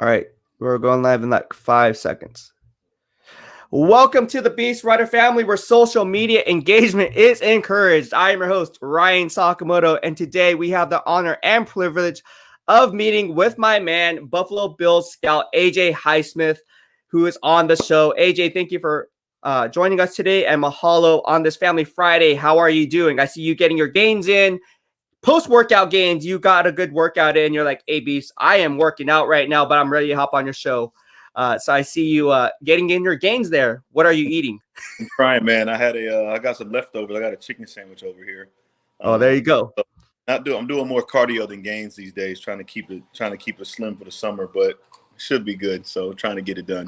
All right, we're going live in like 5 seconds. Welcome to the BEASTwriter Family, where social media engagement is encouraged. I am your host, Ryan Sakamoto, and today we have the honor and privilege of meeting with my man, Buffalo Bills scout AJ Highsmith, who is on the show. AJ, thank you for joining us today, and mahalo on this Family Friday. How are you doing? I see you getting your gains in. Post-workout gains, you got a good workout in. You're like, hey, Beast, I am working out right now, but I'm ready to hop on your show. So I see you getting in your gains there. What are you eating? I'm trying, man. I got some leftovers. I got a chicken sandwich over here. Oh, there you go. So I'm doing more cardio than gains these days, trying to keep it slim for the summer, but it should be good. So trying to get it done.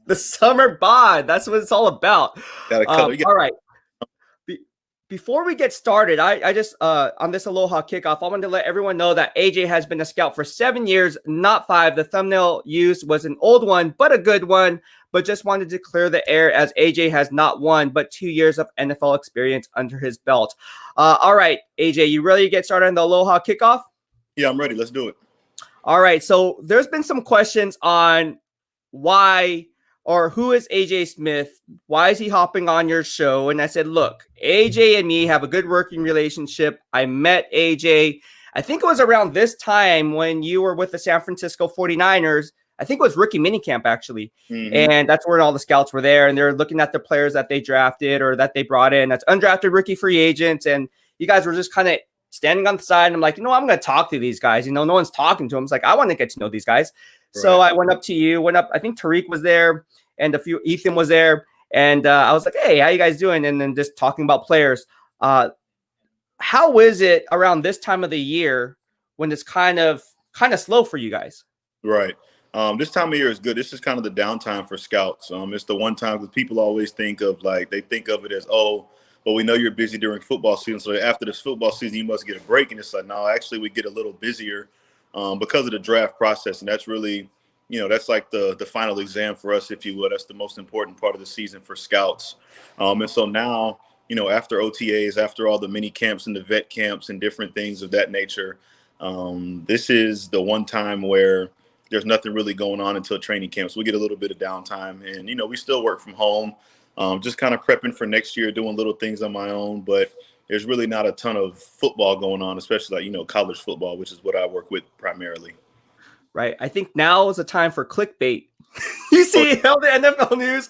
The summer bod. That's what it's all about. All right. Before we get started, I just on this Aloha Kickoff, I wanted to let everyone know that AJ has been a scout for 7 years, not 5. The thumbnail used was an old one, but a good one. But just wanted to clear the air, as AJ has not 1, but 2 years of NFL experience under his belt. All right, AJ, you ready to get started on the Aloha Kickoff? Yeah, I'm ready. Let's do it. All right. So there's been some questions on why or who is AJ Smith? Why is he hopping on your show? And I said, look, AJ and me have a good working relationship. I met AJ, I think it was around this time when you were with the San Francisco 49ers. I think it was rookie minicamp, actually. Mm-hmm. And that's where all the scouts were there. And they're looking at the players that they drafted or that they brought in. That's undrafted rookie free agents. And you guys were just kind of standing on the side. And I'm like, I'm going to talk to these guys. No one's talking to them. It's like, I want to get to know these guys. Right. So I went up to you, I think Tariq was there. And Ethan was there, and I was like, "Hey, how you guys doing?" And then just talking about players. How is it around this time of the year when it's kind of slow for you guys? Right. This time of year is good. This is kind of the downtime for scouts. It's the one time, because people always think of they think of it as, oh, well, we know you're busy during football season, so after this football season you must get a break. And it's like, no, actually we get a little busier because of the draft process, and that's really, that's like the final exam for us, if you will. That's the most important part of the season for scouts. And so now, after OTAs, after all the mini camps and the vet camps and different things of that nature, this is the one time where there's nothing really going on until training camp. So we get a little bit of downtime, and, we still work from home, just kind of prepping for next year, doing little things on my own. But there's really not a ton of football going on, especially college football, which is what I work with primarily. Right. I think now is a time for clickbait. You see all the NFL news.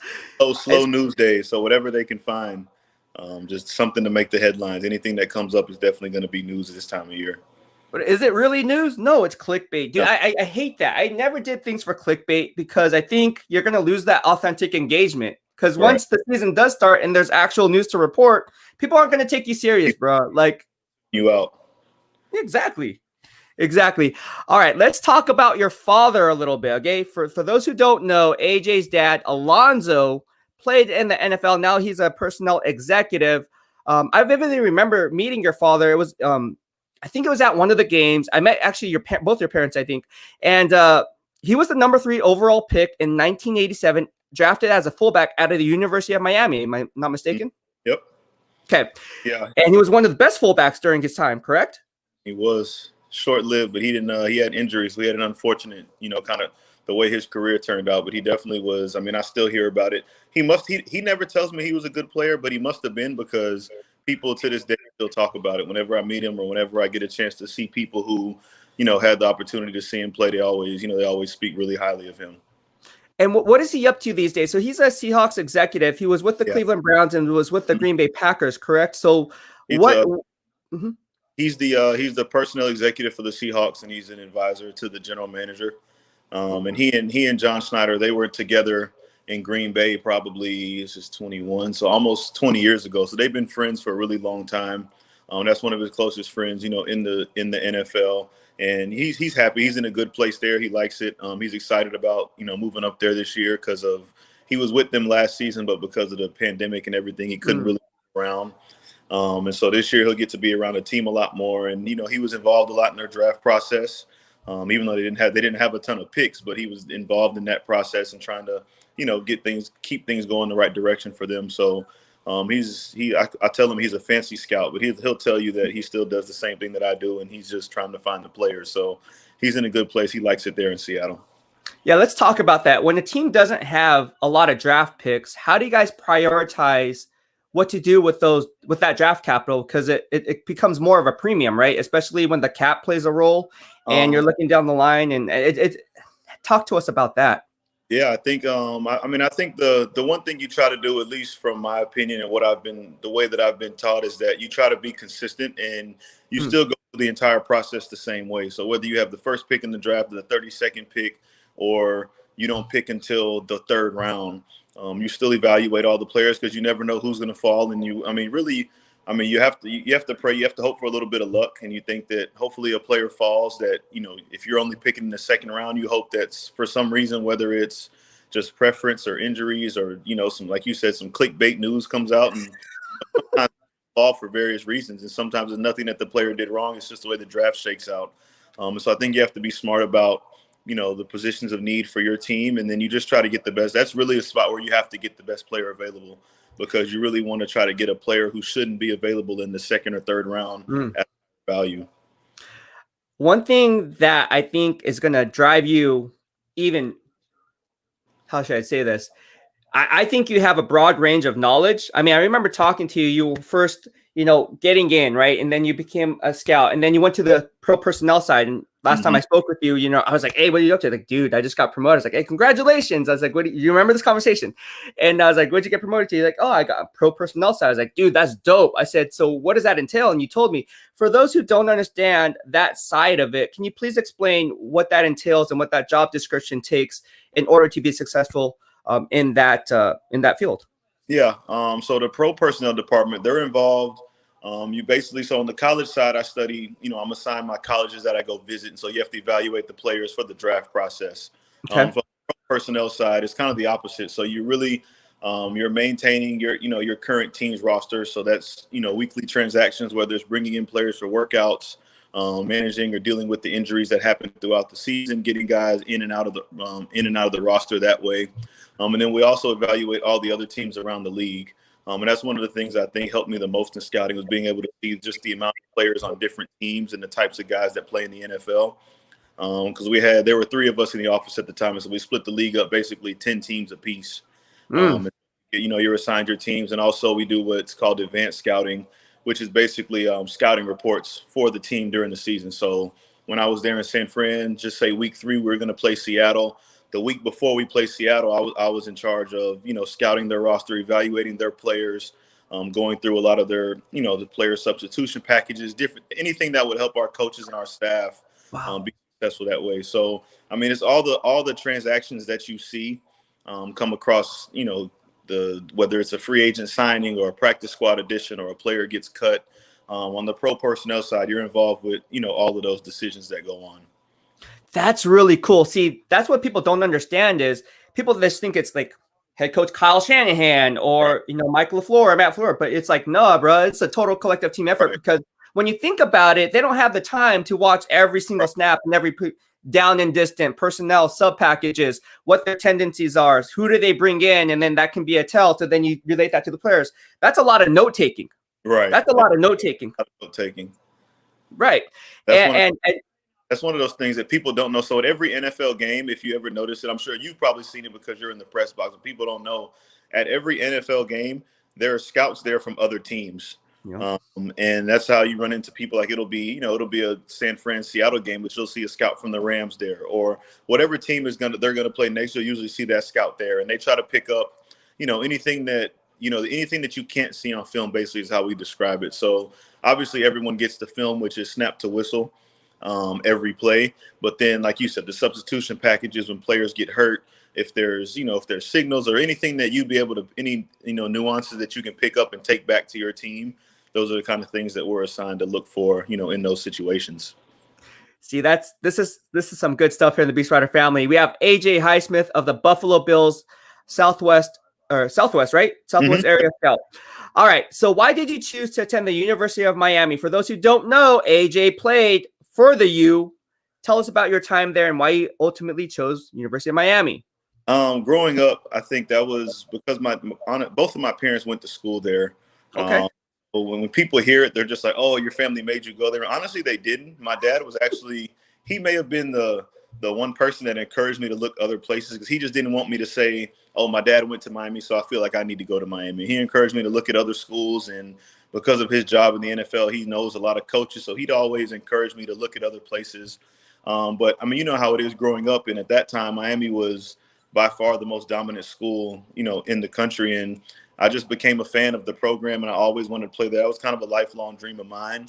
Slow news days. So whatever they can find, just something to make the headlines. Anything that comes up is definitely going to be news this time of year. But is it really news? No, it's clickbait. Dude, yeah. I hate that. I never did things for clickbait because I think you're going to lose that authentic engagement. Because once the season does start and there's actual news to report, people aren't going to take you serious, bro. Like, you out. Exactly. All right, let's talk about your father a little bit, okay? For those who don't know, AJ's dad, Alonzo, played in the NFL. Now he's a personnel executive. I vividly remember meeting your father. It was, I think it was at one of the games. I met actually both your parents, I think. And he was the number 3 overall pick in 1987, drafted as a fullback out of the University of Miami. Am I not mistaken? Yep. Okay. Yeah. And he was one of the best fullbacks during his time, correct? He was. Short-lived, but he didn't. He had injuries. We had an unfortunate, kind of the way his career turned out. But he definitely was. I mean, I still hear about it. He never tells me he was a good player, but he must have been, because people to this day still talk about it. Whenever I meet him or whenever I get a chance to see people who, had the opportunity to see him play, they always speak really highly of him. And what is he up to these days? So he's a Seahawks executive. He was with the Cleveland Browns and was with the Green Bay Packers, correct? So He's the personnel executive for the Seahawks, and he's an advisor to the general manager. And he and John Schneider, they were together in Green Bay probably, this is 21, so almost 20 years ago. So they've been friends for a really long time. That's one of his closest friends, in the NFL. And he's happy. He's in a good place there. He likes it. He's excited about moving up there this year because he was with them last season, but because of the pandemic and everything, he couldn't really move around. And so this year he'll get to be around the team a lot more. And, he was involved a lot in their draft process, even though they didn't have a ton of picks, but he was involved in that process and trying to, keep things going the right direction for them. So I tell him he's a fancy scout, but he'll tell you that he still does the same thing that I do. And he's just trying to find the players. So he's in a good place. He likes it there in Seattle. Yeah, let's talk about that. When a team doesn't have a lot of draft picks, how do you guys prioritize what to do with that draft capital? Because it becomes more of a premium, right? Especially when the cap plays a role and you're looking down the line. And talk to us about that. Yeah, I think I mean I think the one thing you try to do, at least from my opinion and the way that I've been taught, is that you try to be consistent and you still go through the entire process the same way. So whether you have the first pick in the draft or the 32nd pick, or you don't pick until the third round, you still evaluate all the players, because you never know who's going to fall. And you have to pray, you have to hope for a little bit of luck, and you think that hopefully a player falls that, if you're only picking in the second round, you hope that for some reason, whether it's just preference or injuries or, some, like you said, some clickbait news comes out, and sometimes fall for various reasons. And sometimes it's nothing that the player did wrong. It's just the way the draft shakes out. So I think you have to be smart about, the positions of need for your team. And then you just try to get the best. That's really a spot where you have to get the best player available, because you really want to try to get a player who shouldn't be available in the second or third round at value. One thing that I think is going to drive you even, how should I say this? I think you have a broad range of knowledge. I mean, I remember talking to you. You were first, getting in, right? And then you became a scout. And then you went to the pro personnel side. And last time I spoke with you, I was like, hey, what are you up to? Like, dude, I just got promoted. I was like, hey, congratulations. I was like, you remember this conversation? And I was like, what'd you get promoted to? You're like, oh, I got a pro personnel side. I was like, dude, that's dope. I said, so what does that entail? And you told me. For those who don't understand that side of it, can you please explain what that entails and what that job description takes in order to be successful in that field? Yeah. So the pro personnel department, they're involved. You basically, so on the college side, I study, I'm assigned my colleges that I go visit. And so you have to evaluate the players for the draft process. Okay. For the pro personnel side, it's kind of the opposite. So you really, you're maintaining your current team's roster. So that's, weekly transactions, whether it's bringing in players for workouts, managing or dealing with the injuries that happen throughout the season, getting guys in and out of the roster that way. And then we also evaluate all the other teams around the league. And that's one of the things I think helped me the most in scouting, was being able to see just the amount of players on different teams and the types of guys that play in the NFL. Because there were 3 of us in the office at the time, and so we split the league up basically 10 teams apiece. You're assigned your teams, and also we do what's called advanced scouting, which is basically scouting reports for the team during the season. So when I was there in San Fran, just say week 3, we were going to play Seattle. The week before we play Seattle, I was in charge of, scouting their roster, evaluating their players, going through a lot of their, the player substitution packages, anything that would help our coaches and our staff be successful that way. So, I mean, it's all the transactions that you see come across, whether it's a free agent signing or a practice squad addition or a player gets cut. On the pro personnel side, you're involved with, all of those decisions that go on. That's really cool. See, that's what people don't understand, is people just think it's like head coach Kyle Shanahan or, Mike LaFleur or Matt LaFleur, but it's like, no, bro, it's a total collective team effort. Right. Because when you think about it, they don't have the time to watch every single snap and every down and distant personnel sub packages, what their tendencies are, who do they bring in, and then that can be a tell. So then you relate that to the players. That's a lot of note taking. Right. That's a lot of note taking. Right. That's one of those things that people don't know. So at every NFL game, if you ever notice it, I'm sure you've probably seen it because you're in the press box, but people don't know. At every NFL game, there are scouts there from other teams. Yeah. And that's how you run into people. Like it'll be a San Fran Seattle game, but you'll see a scout from the Rams there, or whatever team they're gonna play next. You'll usually see that scout there, and they try to pick up, anything that you can't see on film. Basically, is how we describe it. So obviously, everyone gets the film, which is snap to whistle. Every play, but then, like you said, the substitution packages when players get hurt, if there's signals or anything that you'd be able to, nuances that you can pick up and take back to your team, those are the kind of things that we're assigned to look for, in those situations. See, this is some good stuff here in the BEASTwriter family. We have AJ Highsmith of the Buffalo Bills Southwest, right? Southwest area scout. All right. So why did you choose to attend the University of Miami? For those who don't know, AJ played for the U. Tell us about your time there and why you ultimately chose University of Miami. Growing up, I think that was because both of my parents went to school there. Okay. But when people hear it, they're just like, "Oh, your family made you go there." Honestly, they didn't. My dad was he may have been the the one person that encouraged me to look other places, because he just didn't want me to say, oh, my dad went to Miami, so I feel like I need to go to Miami. He encouraged me to look at other schools, and because of his job in the NFL, he knows a lot of coaches, so he'd always encourage me to look at other places. But I mean, you know how it is growing up, and at that time, Miami was by far the most dominant school, you know, in the country, and I just became a fan of the program, and I always wanted to play there. That was kind of a lifelong dream of mine.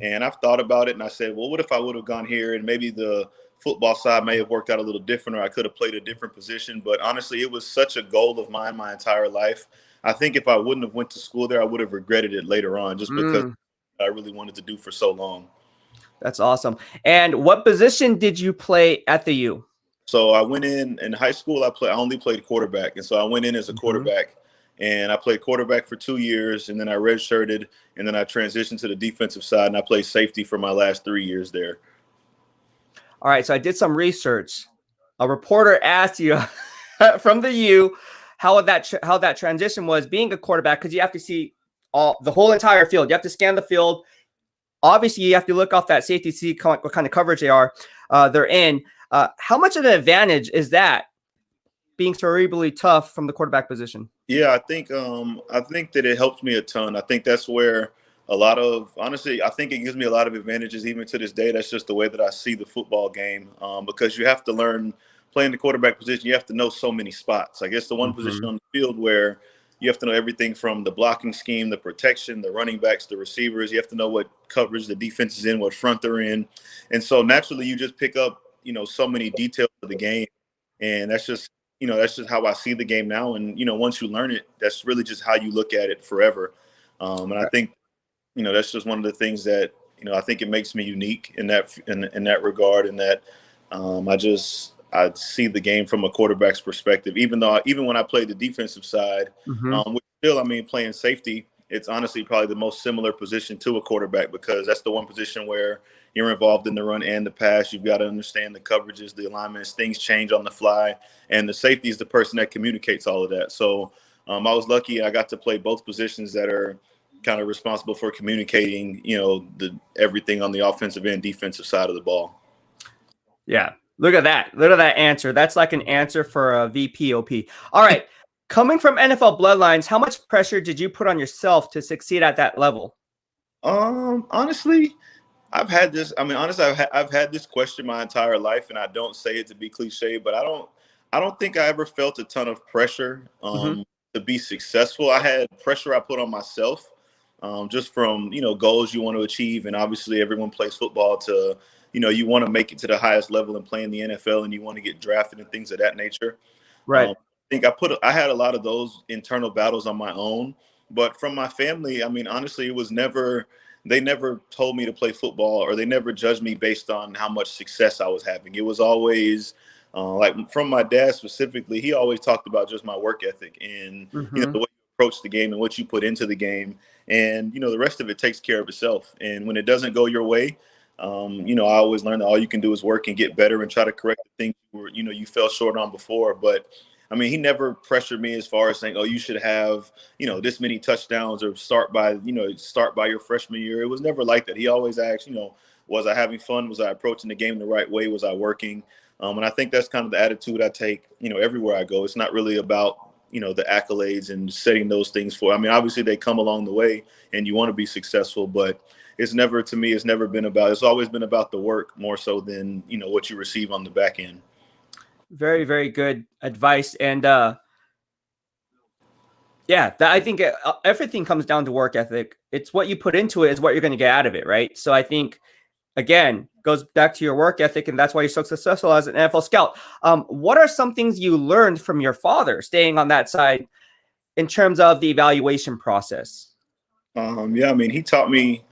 And I've thought about it, and I said, well, what if I would have gone here, and maybe the football side may have worked out a little different, or I could have played a different position. But honestly, it was such a goal of mine my entire life. I think if I wouldn't have went to school there, I would have regretted it later on, just because I really wanted to do for so long. That's awesome. And what position did you play at the U? So I went in high school. I only played quarterback, and so I went in as a quarterback, and I played quarterback for 2 years, and then I redshirted, and then I transitioned to the defensive side, and I played safety for my last 3 years there. All right, so I did some research. A reporter asked you from the U how that transition was being a quarterback, because you have to see the whole entire field. You have to scan the field. Obviously, you have to look off that safety, see what kind of coverage they're in. How much of an advantage is that, being cerebrally tough from the quarterback position? Yeah, I think that it helps me a ton. I think that's where honestly, I think it gives me a lot of advantages even to this day. That's just the way that I see the football game, because you have to learn playing the quarterback position. You have to know so many spots. I guess the one position on the field where you have to know everything from the blocking scheme, the protection, the running backs, the receivers. You have to know what coverage the defense is in, what front they're in. And so naturally you just pick up, you know, so many details of the game. And that's just how I see the game now. And, you know, once you learn it, that's really just how you look at it forever. And I think, you know, that's just one of the things that, you know, I think it makes me unique in that regard. And that I see the game from a quarterback's perspective, even when I played the defensive side, which still, I mean, playing safety, it's honestly probably the most similar position to a quarterback, because that's the one position where you're involved in the run and the pass. You've got to understand the coverages, the alignments, things change on the fly. And the safety is the person that communicates all of that. So I was lucky. I got to play both positions that are kind of responsible for communicating, you know, everything on the offensive and defensive side of the ball. Yeah. Look at that. Look at that answer. That's like an answer for a VPOP. All right. Coming from NFL bloodlines, how much pressure did you put on yourself to succeed at that level? Honestly, I've had this. I mean, honestly, I've had this question my entire life, and I don't say it to be cliche, but I don't think I ever felt a ton of pressure to be successful. I had pressure I put on myself, just from, you know, goals you want to achieve, and obviously everyone plays football to, you know, you want to make it to the highest level and play in the NFL, and you want to get drafted and things of that nature. Right. I think I had a lot of those internal battles on my own, but from my family, I mean, honestly, they never told me to play football, or they never judged me based on how much success I was having. It was always like, from my dad specifically, he always talked about just my work ethic and, you know, the way you approach the game and what you put into the game. And, you know, the rest of it takes care of itself. And when it doesn't go your way, you know, I always learned that all you can do is work and get better and try to correct the things you fell short on before. But I mean, he never pressured me as far as saying, oh, you should have, you know, this many touchdowns or start by your freshman year. It was never like that. He always asked, you know, was I having fun? Was I approaching the game the right way? Was I working? And I think that's kind of the attitude I take, you know, everywhere I go. It's not really about, you know, the accolades and setting those things for. I mean, obviously they come along the way and you want to be successful, but it's always been about the work more so than, you know, what you receive on the back end. Very, very good advice. And I think everything comes down to work ethic. It's what you put into it is what you're going to get out of it, right? So I think, again, goes back to your work ethic, and that's why you're so successful as an NFL scout. What are some things you learned from your father, staying on that side, in terms of the evaluation process? Yeah, I mean, he taught me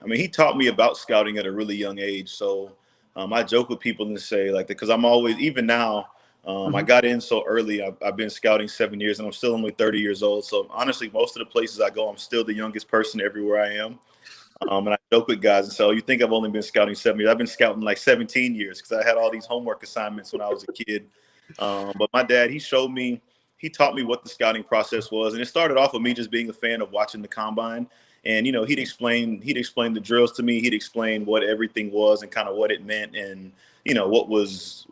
about scouting at a really young age. So I joke with people and say, like, because I'm always, even now, I got in so early. I've been scouting 7 years, and I'm still only 30 years old. So honestly, most of the places I go, I'm still the youngest person everywhere I am. And I joke with guys and say, oh, you think I've only been scouting 7 years? I've been scouting like 17 years, because I had all these homework assignments when I was a kid. But my dad, he taught me what the scouting process was. And it started off with me just being a fan of watching the combine. And, you know, he'd explain the drills to me. He'd explain what everything was and kind of what it meant. And, what was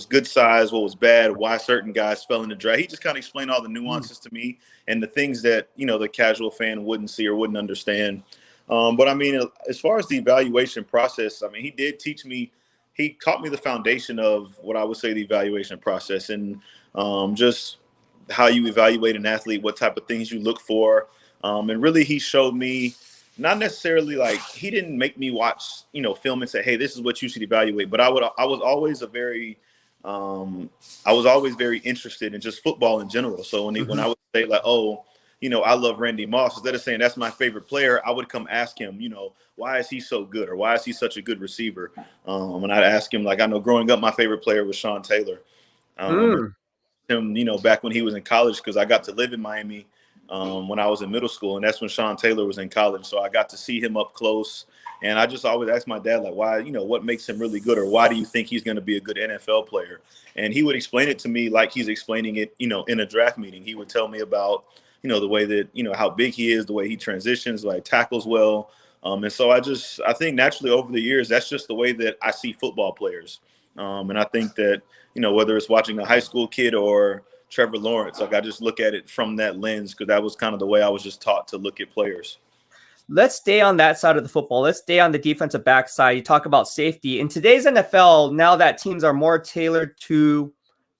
good size, what was bad, why certain guys fell in the draft. He just kind of explained all the nuances to me and the things that the casual fan wouldn't see or wouldn't understand. But I mean, as far as the evaluation process, I mean, he did teach me. He taught me the foundation of what I would say the evaluation process, and just how you evaluate an athlete, what type of things you look for, and really he showed me. Not necessarily like he didn't make me watch, film and say, hey, this is what you should evaluate. But I was always I was always very interested in just football in general. So when I would say like, oh, I love Randy Moss, instead of saying that's my favorite player, I would come ask him, why is he so good, or why is he such a good receiver? And I'd ask him, like, I know growing up, my favorite player was Sean Taylor. Him, back when he was in college, because I got to live in Miami when I was in middle school, and that's when Sean Taylor was in college. So I got to see him up close, and I just always asked my dad, like, why, what makes him really good, or why do you think he's going to be a good NFL player? And he would explain it to me like he's explaining it, in a draft meeting. He would tell me about, the way that, how big he is, the way he transitions, like tackles well. And so I think naturally over the years, that's just the way that I see football players. And I think that, whether it's watching a high school kid or Trevor Lawrence, like I just look at it from that lens, because that was kind of the way I was just taught to look at players. Let's stay on that side of the football. Let's stay on the defensive back side. You talk about safety. In today's NFL, now that teams are more tailored to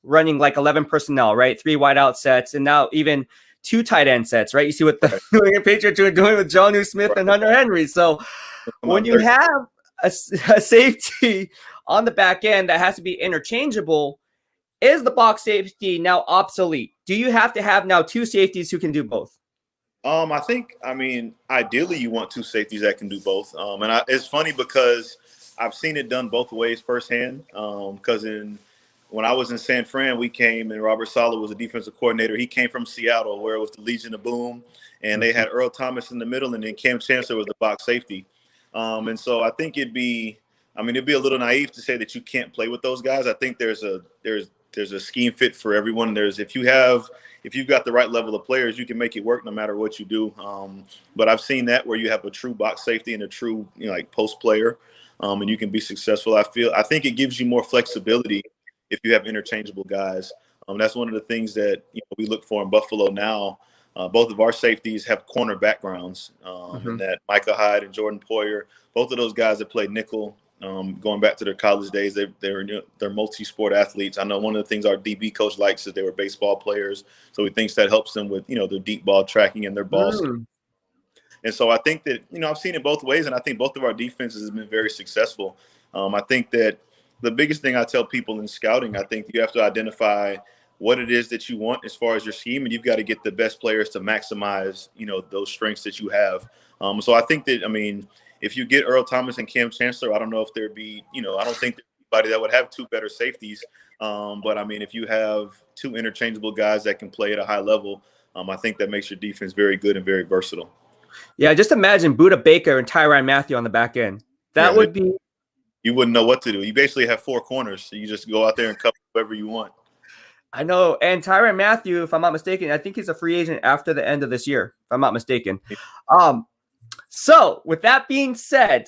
running like 11 personnel, right? 3 wideout sets, and now even 2 tight end sets, right? You see what the New England Patriots are doing with Jonnu Smith and Hunter Henry. So when you have a safety on the back end that has to be interchangeable, is the box safety now obsolete? Do you have to have now 2 safeties who can do both? I mean, ideally you want 2 safeties that can do both. It's funny because I've seen it done both ways firsthand. Because when I was in San Fran, we came, and Robert Saleh was a defensive coordinator. He came from Seattle, where it was the Legion of Boom, and they had Earl Thomas in the middle, and then Cam Chancellor was the box safety. And so I think it'd be a little naive to say that you can't play with those guys. I think there's a scheme fit for everyone. If you've got the right level of players, you can make it work no matter what you do. But I've seen that where you have a true box safety and a true like post player, and you can be successful. I think it gives you more flexibility if you have interchangeable guys. That's one of the things that we look for in Buffalo now. Both of our safeties have corner backgrounds, and that Micah Hyde and Jordan Poyer, both of those guys that played nickel. Going back to their college days, they're multi-sport athletes. I know one of the things our DB coach likes is they were baseball players, so he thinks that helps them with their deep ball tracking and their balls. And so I think that I've seen it both ways, and I think both of our defenses have been very successful. I think that the biggest thing I tell people in scouting, I think you have to identify what it is that you want as far as your scheme, and you've got to get the best players to maximize those strengths that you have. So I think that if you get Earl Thomas and Cam Chancellor, I don't know if there'd be, I don't think there's anybody that would have 2 better safeties. But if you have 2 interchangeable guys that can play at a high level, I think that makes your defense very good and very versatile. Yeah, just imagine Budda Baker and Tyrann Mathieu on the back end. That would be. You wouldn't know what to do. You basically have 4 corners, so you just go out there and cover whoever you want. I know. And Tyrann Mathieu, if I'm not mistaken, I think he's a free agent after the end of this year, if I'm not mistaken. So with that being said,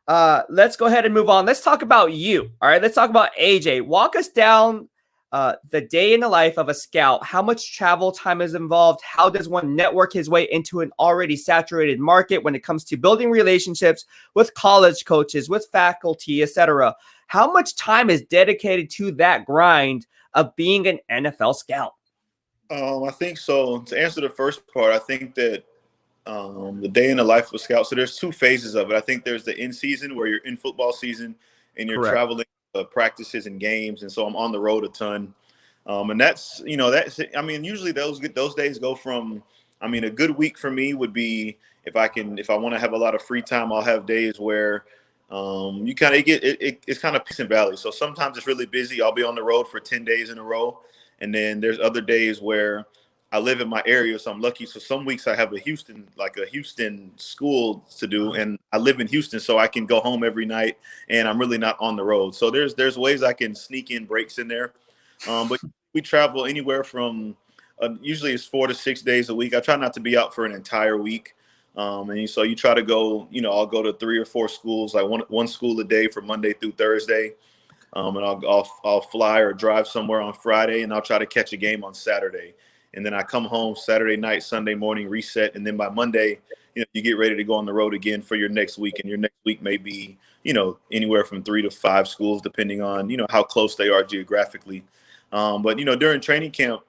let's go ahead and move on. Let's talk about you. All right. Let's talk about AJ. Walk us down the day in the life of a scout. How much travel time is involved? How does one network his way into an already saturated market when it comes to building relationships with college coaches, with faculty, etc.? How much time is dedicated to that grind of being an NFL scout? I think so. To answer the first part, I think that the day in the life of a scout. So there's 2 phases of it. I think there's the in season where you're in football season and you're traveling practices and games. And so I'm on the road a ton. And that's usually those days go from, a good week for me would be if I want to have a lot of free time, I'll have days where you kind of get it's kind of peaks and valleys. So sometimes it's really busy. I'll be on the road for 10 days in a row. And then there's other days where I live in my area, so I'm lucky. So some weeks I have a Houston school to do, and I live in Houston, so I can go home every night, and I'm really not on the road. So there's ways I can sneak in breaks in there. But we travel anywhere from usually it's 4 to 6 days a week. I try not to be out for an entire week. And so you try to go, I'll go to 3 or 4 schools, like one school a day from Monday through Thursday. And I'll fly or drive somewhere on Friday, and I'll try to catch a game on Saturday. And then I come home Saturday night, Sunday morning, reset, and then by Monday, you get ready to go on the road again for your next week. And your next week may be, anywhere from 3 to 5 schools, depending on, how close they are geographically. But during training camp,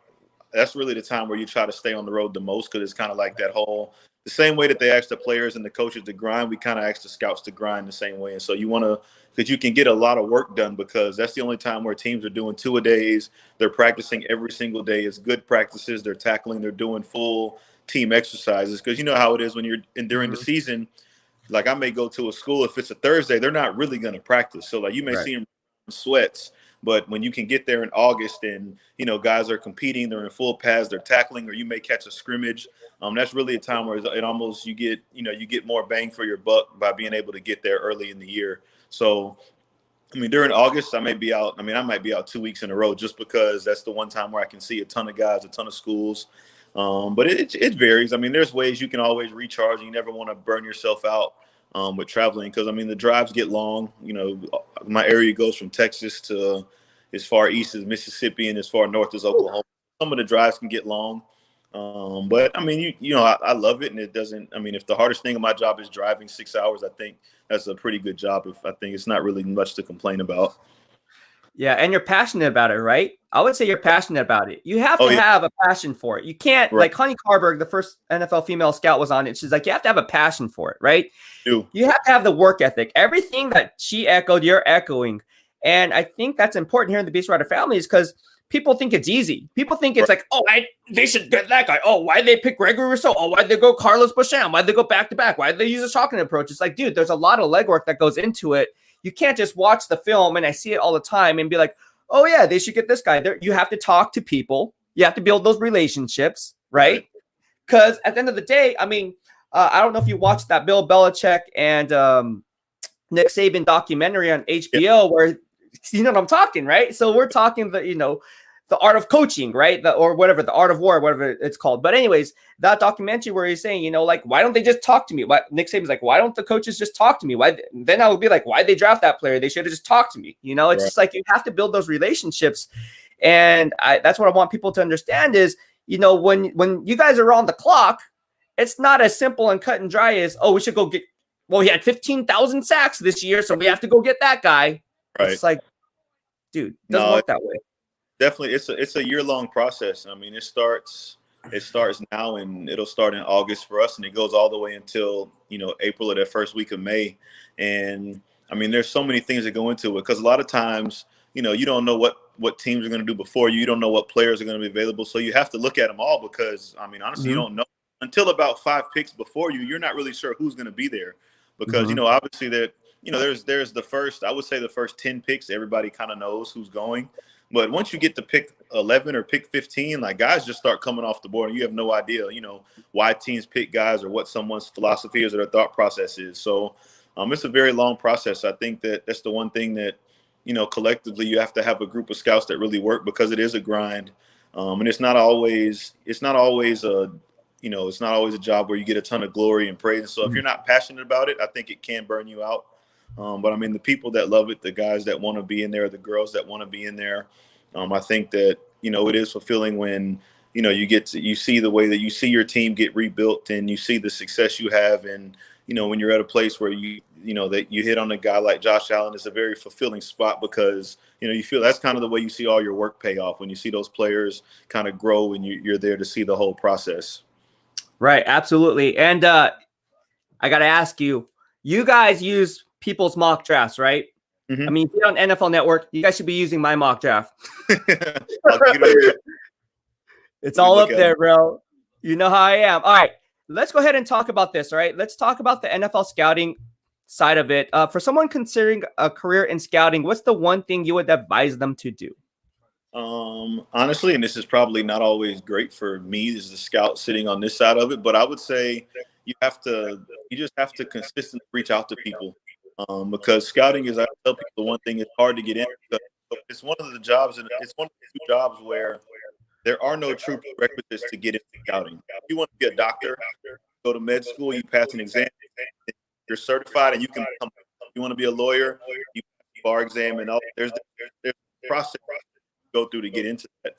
that's really the time where you try to stay on the road the most, because it's kind of like the same way that they ask the players and the coaches to grind, we kind of ask the scouts to grind the same way. And so because you can get a lot of work done, because that's the only time where teams are doing 2-a-days. They're practicing every single day. It's good practices. They're tackling. They're doing full team exercises, because you know how it is when you're during the season. Like, I may go to a school, if it's a Thursday, they're not really going to practice. So like, you may see them in sweats. But when you can get there in August and, guys are competing, they're in full pads, they're tackling, or you may catch a scrimmage, that's really a time where it almost you get more bang for your buck by being able to get there early in the year. So, during August, I might be out 2 weeks in a row, just because that's the one time where I can see a ton of guys, a ton of schools. But it varies. There's ways you can always recharge. You never want to burn yourself out with traveling, because the drives get long. My area goes from Texas to as far east as Mississippi and as far north as Oklahoma. Some of the drives can get long, but I love it, and it doesn't. If the hardest thing of my job is driving 6 hours, I think that's a pretty good job. I think it's not really much to complain about. Yeah, and you're passionate about it, right? I would say you're passionate about it. You have to have a passion for it. You can't, like Honey Carberg, the first NFL female scout, was on it. She's like, you have to have a passion for it, right? You have to have the work ethic. Everything that she echoed, you're echoing. And I think that's important here in the BEASTwriter family, is because people think it's easy. People think it's like, they should get that guy. Oh, why'd they pick Gregory Rousseau? Oh, why'd they go Carlos Boucham? Why'd they go back-to-back? Why'd they use a shotgun approach? It's like, dude, there's a lot of legwork that goes into it. You can't just watch the film, and I see it all the time, and be like, oh, yeah, they should get this guy. You have to talk to people. You have to build those relationships, right? Because at the end of the day, I don't know if you watched that Bill Belichick and Nick Saban documentary on HBO, where, you know what I'm talking, right? So we're talking the art of coaching, right? Or whatever, the art of war, whatever it's called. But anyways, that documentary where he's saying, why don't they just talk to me? Nick Saban's like, why don't the coaches just talk to me? Then I would be like, why'd they draft that player? They should have just talked to me. It's just like, you have to build those relationships. And that's what I want people to understand is, when you guys are on the clock, it's not as simple and cut and dry as, we should go get, he had 15,000 sacks this year, so we have to go get that guy. Right. It's like, dude, it doesn't work that way. Definitely, it's a year-long process. It starts now, and it'll start in August for us, and it goes all the way until April or that first week of May. And there's so many things that go into it, because a lot of times you don't know what teams are going to do before you. You don't know what players are going to be available, so you have to look at them all, because honestly, you don't know until about 5 picks before you. You're not really sure who's going to be there, because obviously that there's the first, I would say the first 10 picks, everybody kind of knows who's going. But once you get to pick 11 or pick 15, like, guys just start coming off the board, and you have no idea, why teams pick guys or what someone's philosophy is or their thought process is. So it's a very long process. I think that's the one thing that, collectively you have to have a group of scouts that really work, because it is a grind. And it's not always a job where you get a ton of glory and praise. So if you're not passionate about it, I think it can burn you out. But the people that love it, the guys that want to be in there, the girls that want to be in there, I think that, it is fulfilling when, you see the way that you see your team get rebuilt, and you see the success you have. And, when you're at a place where that you hit on a guy like Josh Allen, it's a very fulfilling spot, because, you feel that's kind of the way you see all your work pay off, when you see those players kind of grow, and you're there to see the whole process. Right. Absolutely. And I got to ask you, you guys use people's mock drafts, right? Mm-hmm. If you're on NFL Network, you guys should be using my mock draft. It's all up there, bro. You know how I am. All right, let's go ahead and talk about this. All right, let's talk about the NFL scouting side of it. For someone considering a career in scouting, what's the one thing you would advise them to do? Honestly, and this is probably not always great for me as the scout sitting on this side of it, but I would say you just have to consistently reach out to people. Because scouting is, I tell people, the one thing it's hard to get in, because it's one of the jobs, and it's one of the few jobs where there are no true prerequisites to get into scouting. If you want to be a doctor, go to med school, you pass an exam, you're certified, and you can become. If you want to be a lawyer, you bar exam, and all, there's a process to go through to get into that.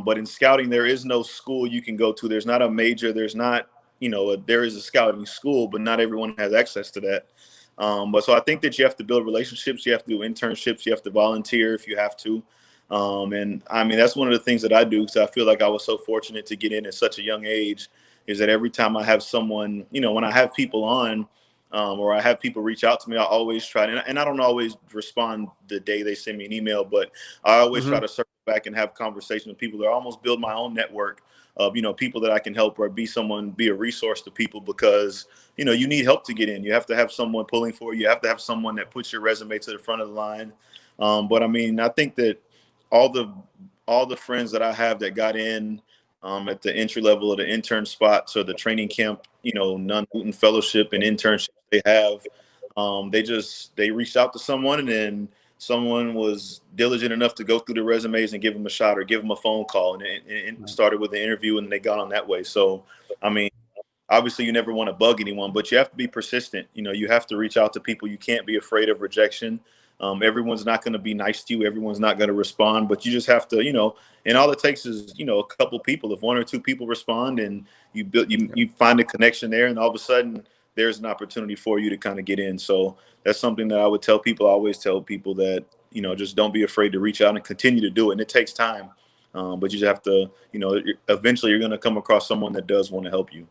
But in scouting, there is no school you can go to. There's not a major. There's not, there is a scouting school, but not everyone has access to that. But so I think that you have to build relationships. You have to do internships. You have to volunteer if you have to. And I mean, that's one of the things that I do, because I feel like I was so fortunate to get in at such a young age, is that every time I have someone, when I have people on, or I have people reach out to me, I always try to, and I don't always respond the day they send me an email, but I always try to circle back and have conversations with people that almost build my own network of, people that I can help, or be a resource to people, because, you need help to get in. You have to have someone pulling for you. You have to have someone that puts your resume to the front of the line. But I mean, I think that all the friends that I have that got in at the entry level of the intern spots or the training camp, non-Wooten fellowship and internships they have, they reached out to someone, and then someone was diligent enough to go through the resumes and give them a shot or give them a phone call, and it started with the interview, and they got on that way. So, I mean, obviously you never want to bug anyone, but you have to be persistent. You have to reach out to people. You can't be afraid of rejection. Everyone's not going to be nice to you. Everyone's not going to respond, but you just have to, and all it takes is, a couple people. If one or two people respond, and you find a connection there, and all of a sudden there's an opportunity for you to kind of get in. So that's something that I would tell people. I always tell people that, just don't be afraid to reach out and continue to do it. And it takes time, but you just have to, eventually you're going to come across someone that does want to help you.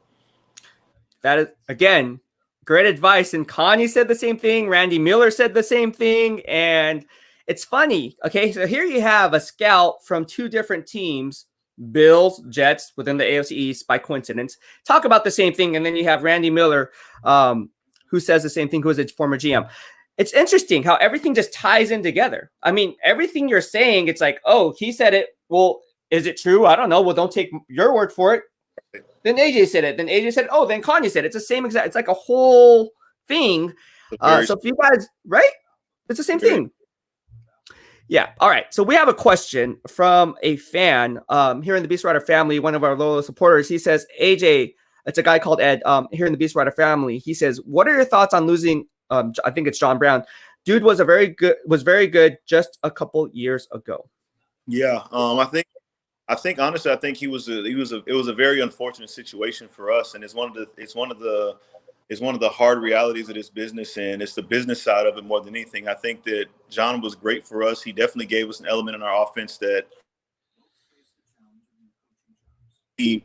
That is, again, great advice. And Connie said the same thing. Randy Miller said the same thing. And it's funny. Okay, so here you have a scout from two different teams, Bills, Jets, within the AFC East, by coincidence, talk about the same thing. And then you have Randy Miller, who says the same thing, who is a former GM. It's interesting how everything just ties in together. I mean, everything you're saying, it's like, oh, he said it. Well, is it true? I don't know. Well, don't take your word for it. Then AJ said it. Then AJ said, oh, then Kanye said it. It's the same exact. It's like a whole thing. So if you guys, right? It's the same thing. Yeah. All right. So we have a question from a fan here in the BEASTwriter family, one of our loyal supporters. He says, AJ, it's a guy called Ed here in the BEASTwriter family. He says, what are your thoughts on losing? I think it's John Brown. Dude was very good just a couple years ago. Yeah. I think honestly, it was a very unfortunate situation for us, and it's one of the hard realities of this business, and it's the business side of it more than anything. I think that John was great for us. He definitely gave us an element in our offense that he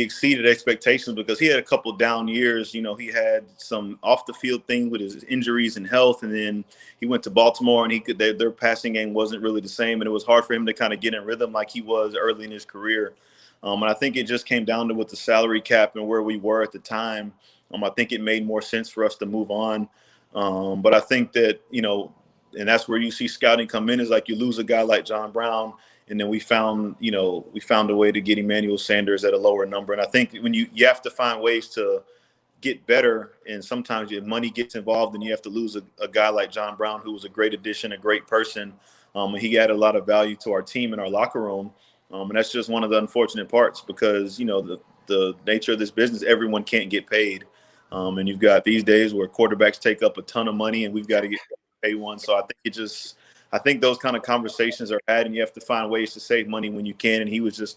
exceeded expectations, because he had a couple down years. He had some off the field things with his injuries and health, and then he went to Baltimore, and their passing game wasn't really the same, and it was hard for him to kind of get in rhythm like he was early in his career. And I think it just came down to with the salary cap and where we were at the time. I think it made more sense for us to move on. But I think that, and that's where you see scouting come in, is like you lose a guy like John Brown, and then we found a way to get Emmanuel Sanders at a lower number. And I think when you have to find ways to get better, and sometimes if money gets involved, and you have to lose a guy like John Brown, who was a great addition, a great person. And he added a lot of value to our team and our locker room. And that's just one of the unfortunate parts, because, the nature of this business, everyone can't get paid. And you've got these days where quarterbacks take up a ton of money, and we've got to get paid one. So I think those kind of conversations are had, and you have to find ways to save money when you can. And he was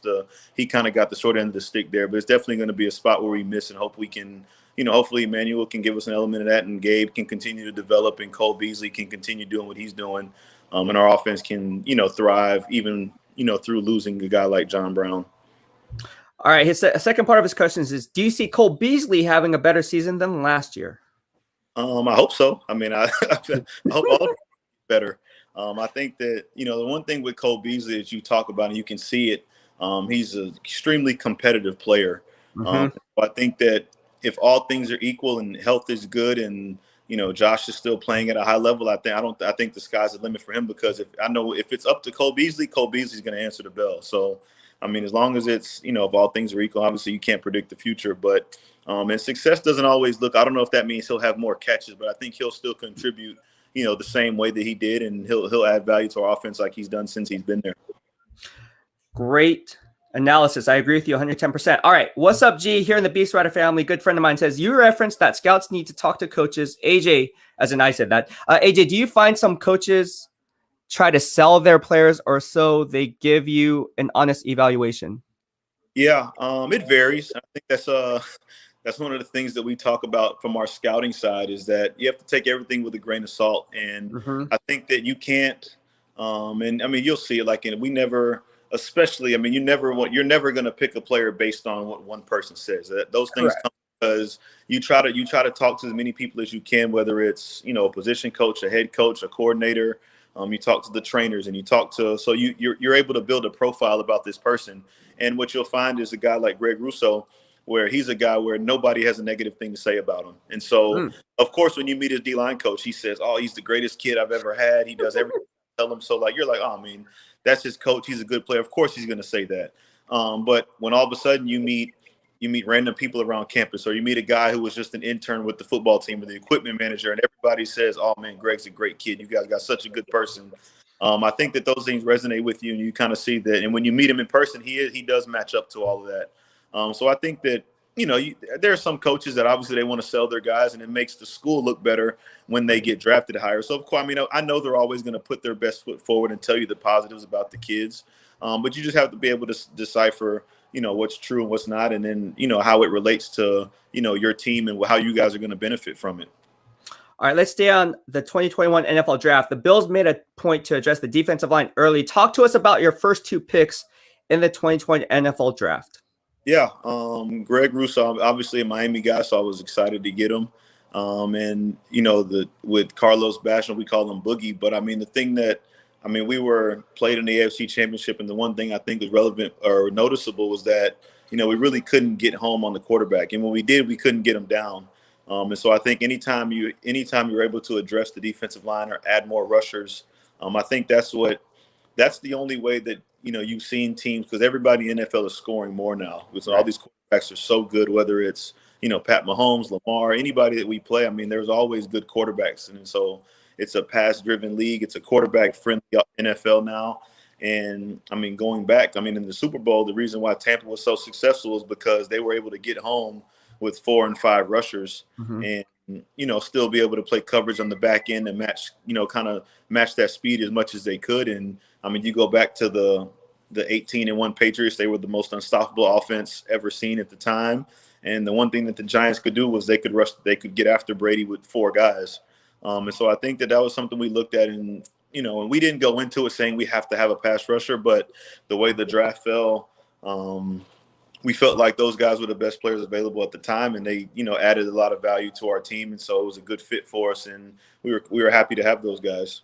he kind of got the short end of the stick there, but it's definitely going to be a spot where we miss, and hope we can, hopefully Emmanuel can give us an element of that, and Gabe can continue to develop, and Cole Beasley can continue doing what he's doing. And our offense can, thrive even, through losing a guy like John Brown. All right. His second part of his questions is, do you see Cole Beasley having a better season than last year? I hope so. I mean, I hope all better. I think that, the one thing with Cole Beasley that you talk about, and you can see it, he's an extremely competitive player. I think that if all things are equal and health is good, and, Josh is still playing at a high level, I think the sky's the limit for him, because if it's up to Cole Beasley's going to answer the bell. So, I mean, as long as it's, if all things are equal, obviously you can't predict the future, but and success doesn't always look, I don't know if that means he'll have more catches, but I think he'll still contribute, the same way that he did, and he'll add value to our offense like he's done since he's been there. Great analysis. I agree with you 110%. All right. What's up, G? Here in the BEASTwriter family, good friend of mine says, you referenced that scouts need to talk to coaches. AJ, as in I said that. AJ, do you find some coaches try to sell their players or so they give you an honest evaluation? Yeah, it varies. I think that's one of the things that we talk about from our scouting side is that you have to take everything with a grain of salt. And I think that you can't, and I mean, you'll see it like we never, especially, I mean, you're never going to pick a player based on what one person says. Those things come because you try to talk to as many people as you can, whether it's, a position coach, a head coach, a coordinator. You talk to the trainers and so you're able to build a profile about this person. And what you'll find is a guy like Greg Rousseau, where he's a guy where nobody has a negative thing to say about him. And so, of course, when you meet his D-line coach, he says, oh, he's the greatest kid I've ever had. He does everything I tell him. So, you're like, oh, I mean, that's his coach. He's a good player. Of course he's going to say that. But when all of a sudden you meet random people around campus, or you meet a guy who was just an intern with the football team or the equipment manager, and everybody says, oh, man, Greg's a great kid. You guys got such a good person. I think that those things resonate with you, and you kind of see that. And when you meet him in person, he does match up to all of that. So I think that, there are some coaches that obviously they want to sell their guys, and it makes the school look better when they get drafted higher. So, of course, I mean, I know they're always going to put their best foot forward and tell you the positives about the kids. But you just have to be able to decipher, what's true and what's not, and then, how it relates to, your team and how you guys are going to benefit from it. All right, let's stay on the 2021 NFL draft. The Bills made a point to address the defensive line early. Talk to us about your first two picks in the 2020 NFL draft. Yeah, Greg Rousseau, obviously a Miami guy, so I was excited to get him. And, with Carlos Basham, we call him Boogie. But, I mean, we were played in the AFC Championship, and the one thing I think was relevant or noticeable was that, we really couldn't get home on the quarterback. And when we did, we couldn't get him down. And so I think anytime you're able to address the defensive line or add more rushers, I think that's the only way that, you've seen teams, because everybody in the NFL is scoring more now. Because all these quarterbacks are so good, whether it's, Pat Mahomes, Lamar, anybody that we play. I mean, there's always good quarterbacks. And so it's a pass-driven league. It's a quarterback-friendly NFL now. And, I mean, going back, in the Super Bowl, the reason why Tampa was so successful is because they were able to get home with 4 and 5 rushers and, still be able to play coverage on the back end and match, kind of match that speed as much as they could. And, you go back to the 18-1 Patriots, they were the most unstoppable offense ever seen at the time. And the one thing that the Giants could do was they could get after Brady with 4 guys. And so I think that was something we looked at, and, and we didn't go into it saying we have to have a pass rusher, but the way the draft fell, we felt like those guys were the best players available at the time, and they, added a lot of value to our team. And so it was a good fit for us, and we were happy to have those guys.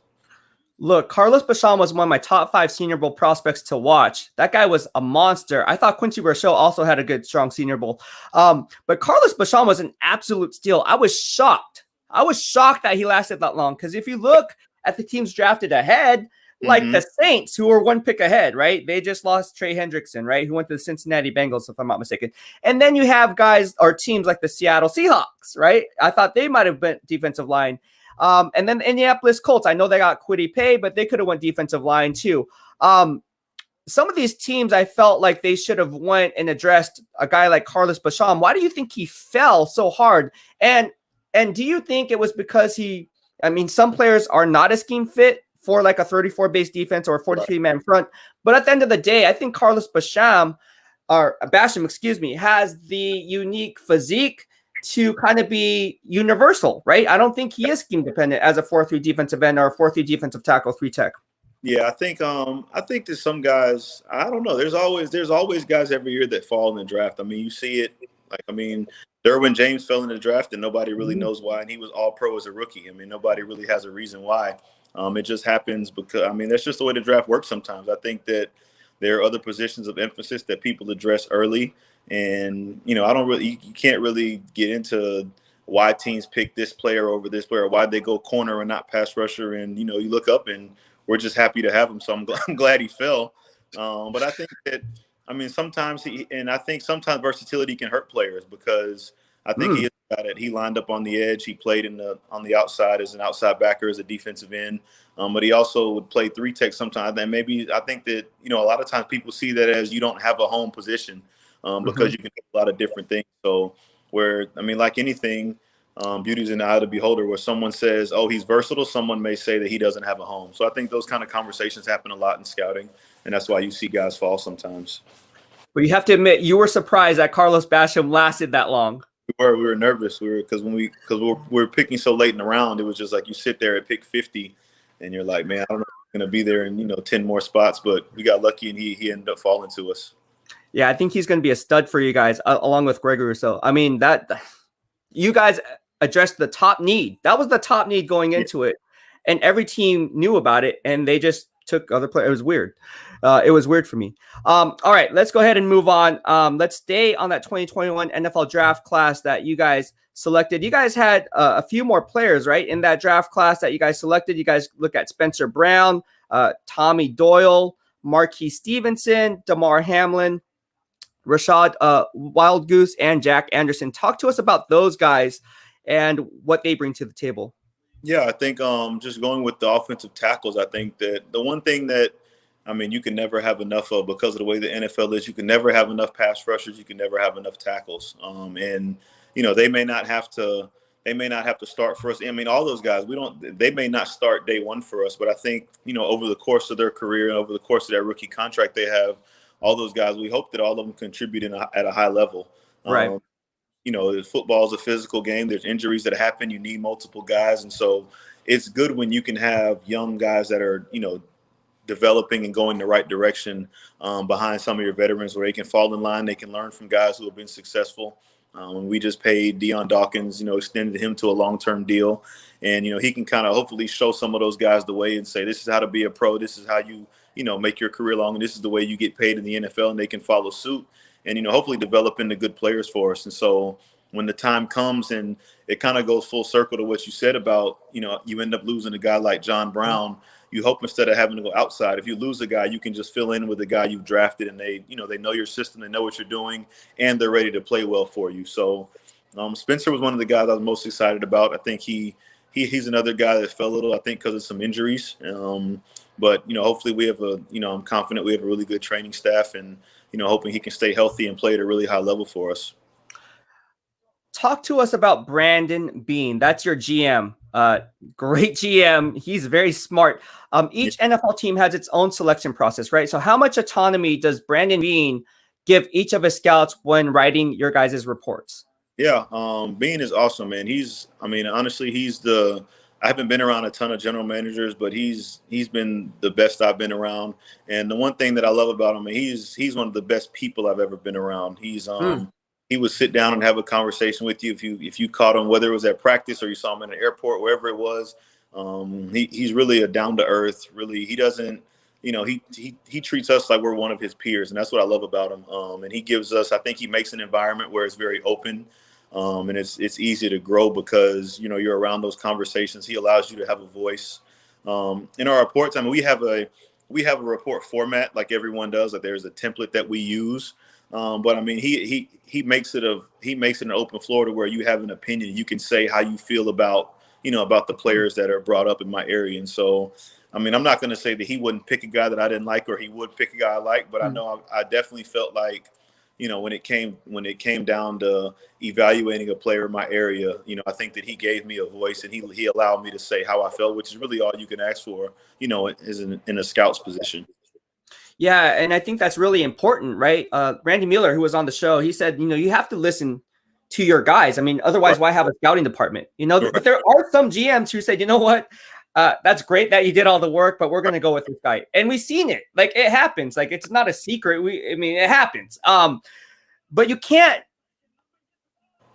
Look, Carlos Basham was one of my top 5 Senior Bowl prospects to watch. That guy was a monster. I thought Quincy Rochelle also had a good, strong Senior Bowl. But Carlos Basham was an absolute steal. I was shocked. That he lasted that long, because if you look at the teams drafted ahead, like the Saints, who were 1 pick ahead, right? They just lost Trey Hendrickson, right? Who went to the Cincinnati Bengals, if I'm not mistaken. And then you have guys or teams like the Seattle Seahawks, right? I thought they might have been defensive line. And then the Indianapolis Colts, I know they got Kwity Paye, but they could have went defensive line too. Some of these teams, I felt like they should have went and addressed a guy like Carlos Basham. Why do you think he fell so hard? And do you think it was because some players are not a scheme fit for like a 34 base defense or a 43 man front. But at the end of the day, I think Carlos Basham, has the unique physique to kind of be universal, right? I don't think he is scheme dependent as a 4-3 defensive end or a 4-3 defensive tackle, 3 tech. Yeah, I think that some guys, I don't know. There's always guys every year that fall in the draft. I mean, you see it. Derwin James fell in the draft and nobody really knows why, and he was all pro as a rookie. I mean, nobody really has a reason why. It just happens because, that's just the way the draft works sometimes. I think that there are other positions of emphasis that people address early. And, you can't really get into why teams pick this player over this player, why they go corner and not pass rusher. And, you look up and we're just happy to have him. So I'm glad he fell. But I think that, sometimes sometimes versatility can hurt players because, I think he is a guy that he lined up on the edge. He played on the outside as an outside backer, as a defensive end. But he also would play 3-tech sometimes. And maybe I think that, a lot of times people see that as you don't have a home position because you can do a lot of different things. So like anything, beauty's in the eye of the beholder. Where someone says, oh, he's versatile, someone may say that he doesn't have a home. So I think those kind of conversations happen a lot in scouting. And that's why you see guys fall sometimes. But you have to admit, you were surprised that Carlos Basham lasted that long. We were nervous. Because we were picking so late in the round, it was just like you sit there at pick 50 and you're like, man, I don't know if I'm going to be there in 10 more spots, but we got lucky and he ended up falling to us. Yeah, I think he's going to be a stud for you guys along with Gregory Rousseau. I mean, that you guys addressed the top need. That was the top need going into it. And every team knew about it and they just took other players. It was weird. It was weird for me. All right, let's go ahead and move on. Let's stay on that 2021 NFL draft class that you guys selected. You guys had a few more players, right, in that draft class that you guys selected. You guys look at Spencer Brown, Tommy Doyle, Marquis Stevenson, Damar Hamlin, Rashad Wild Goose, and Jack Anderson. Talk to us about those guys and what they bring to the table. Yeah, I think just going with the offensive tackles, I think that the one thing that, you can never have enough of because of the way the NFL is. You can never have enough pass rushers. You can never have enough tackles. And they may not have to start for us. All those guys, they may not start day one for us, but I think, over the course of their career and over the course of that rookie contract they have, all those guys, we hope that all of them contribute at a high level. Right. Football is a physical game. There's injuries that happen. You need multiple guys. And so it's good when you can have young guys that are, developing and going the right direction behind some of your veterans where they can fall in line. They can learn from guys who have been successful. We just paid Dion Dawkins, extended him to a long-term deal. And, he can kind of hopefully show some of those guys the way and say, this is how to be a pro. This is how you make your career long. And this is the way you get paid in the NFL, and they can follow suit and, hopefully develop into good players for us. And so when the time comes, and it kind of goes full circle to what you said about, you end up losing a guy like John Brown, you hope instead of having to go outside, if you lose a guy, you can just fill in with the guy you've drafted, and they know your system, they know what you're doing, and they're ready to play well for you. So Spencer was one of the guys I was most excited about. I think he's another guy that fell a little, I think, because of some injuries. But, hopefully we have I'm confident we have a really good training staff, and, hoping he can stay healthy and play at a really high level for us. Talk to us about Brandon Beane. That's your GM. Great GM. He's very smart. Each NFL team has its own selection process, right? So how much autonomy does Brandon Beane give each of his scouts when writing your guys' reports? Yeah, Beane is awesome, man. Honestly, I haven't been around a ton of general managers, but he's been the best I've been around. And the one thing that I love about him, he's one of the best people I've ever been around. He would sit down and have a conversation with you if you caught him, whether it was at practice or you saw him in an airport, wherever it was. He's really a down to earth. Really, he doesn't, he treats us like we're one of his peers, and that's what I love about him. And he gives us, I think, he makes an environment where it's very open, and it's easy to grow because you're around those conversations. He allows you to have a voice. In our reports, we have a report format like everyone does. Like there's a template that we use. But he makes it an open floor to where you have an opinion. You can say how you feel about the players that are brought up in my area. And so, I'm not going to say that he wouldn't pick a guy that I didn't like, or he would pick a guy I like, but I know I definitely felt like, when it came down to evaluating a player in my area, I think that he gave me a voice, and he allowed me to say how I felt, which is really all you can ask for, is in a scout's position. Yeah, and I think that's really important, right? Randy Mueller, who was on the show, he said, you have to listen to your guys. Otherwise, why have a scouting department? But there are some GMs who said, you know what? That's great that you did all the work, but we're going to go with this guy. And we've seen it. Like, it happens. Like, it's not a secret. It happens. But you can't,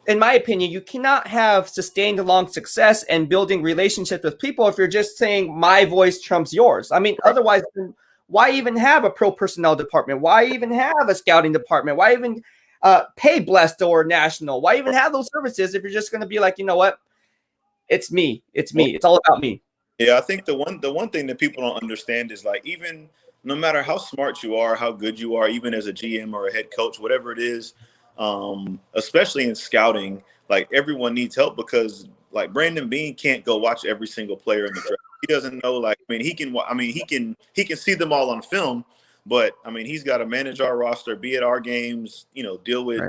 in my opinion, you cannot have sustained long success and building relationships with people if you're just saying my voice trumps yours. Otherwise, why even have a pro personnel department? Why even have a scouting department? Why even pay Blessed or National? Why even have those services if you're just going to be like, you know what? It's me. It's me. It's all about me. Yeah, I think the one thing that people don't understand is, like, even no matter how smart you are, how good you are, even as a GM or a head coach, whatever it is, especially in scouting, like everyone needs help because like Brandon Beane can't go watch every single player in the draft. He doesn't know, like, I mean, he can see them all on film, but I mean, he's got to manage our roster, be at our games, you know, deal with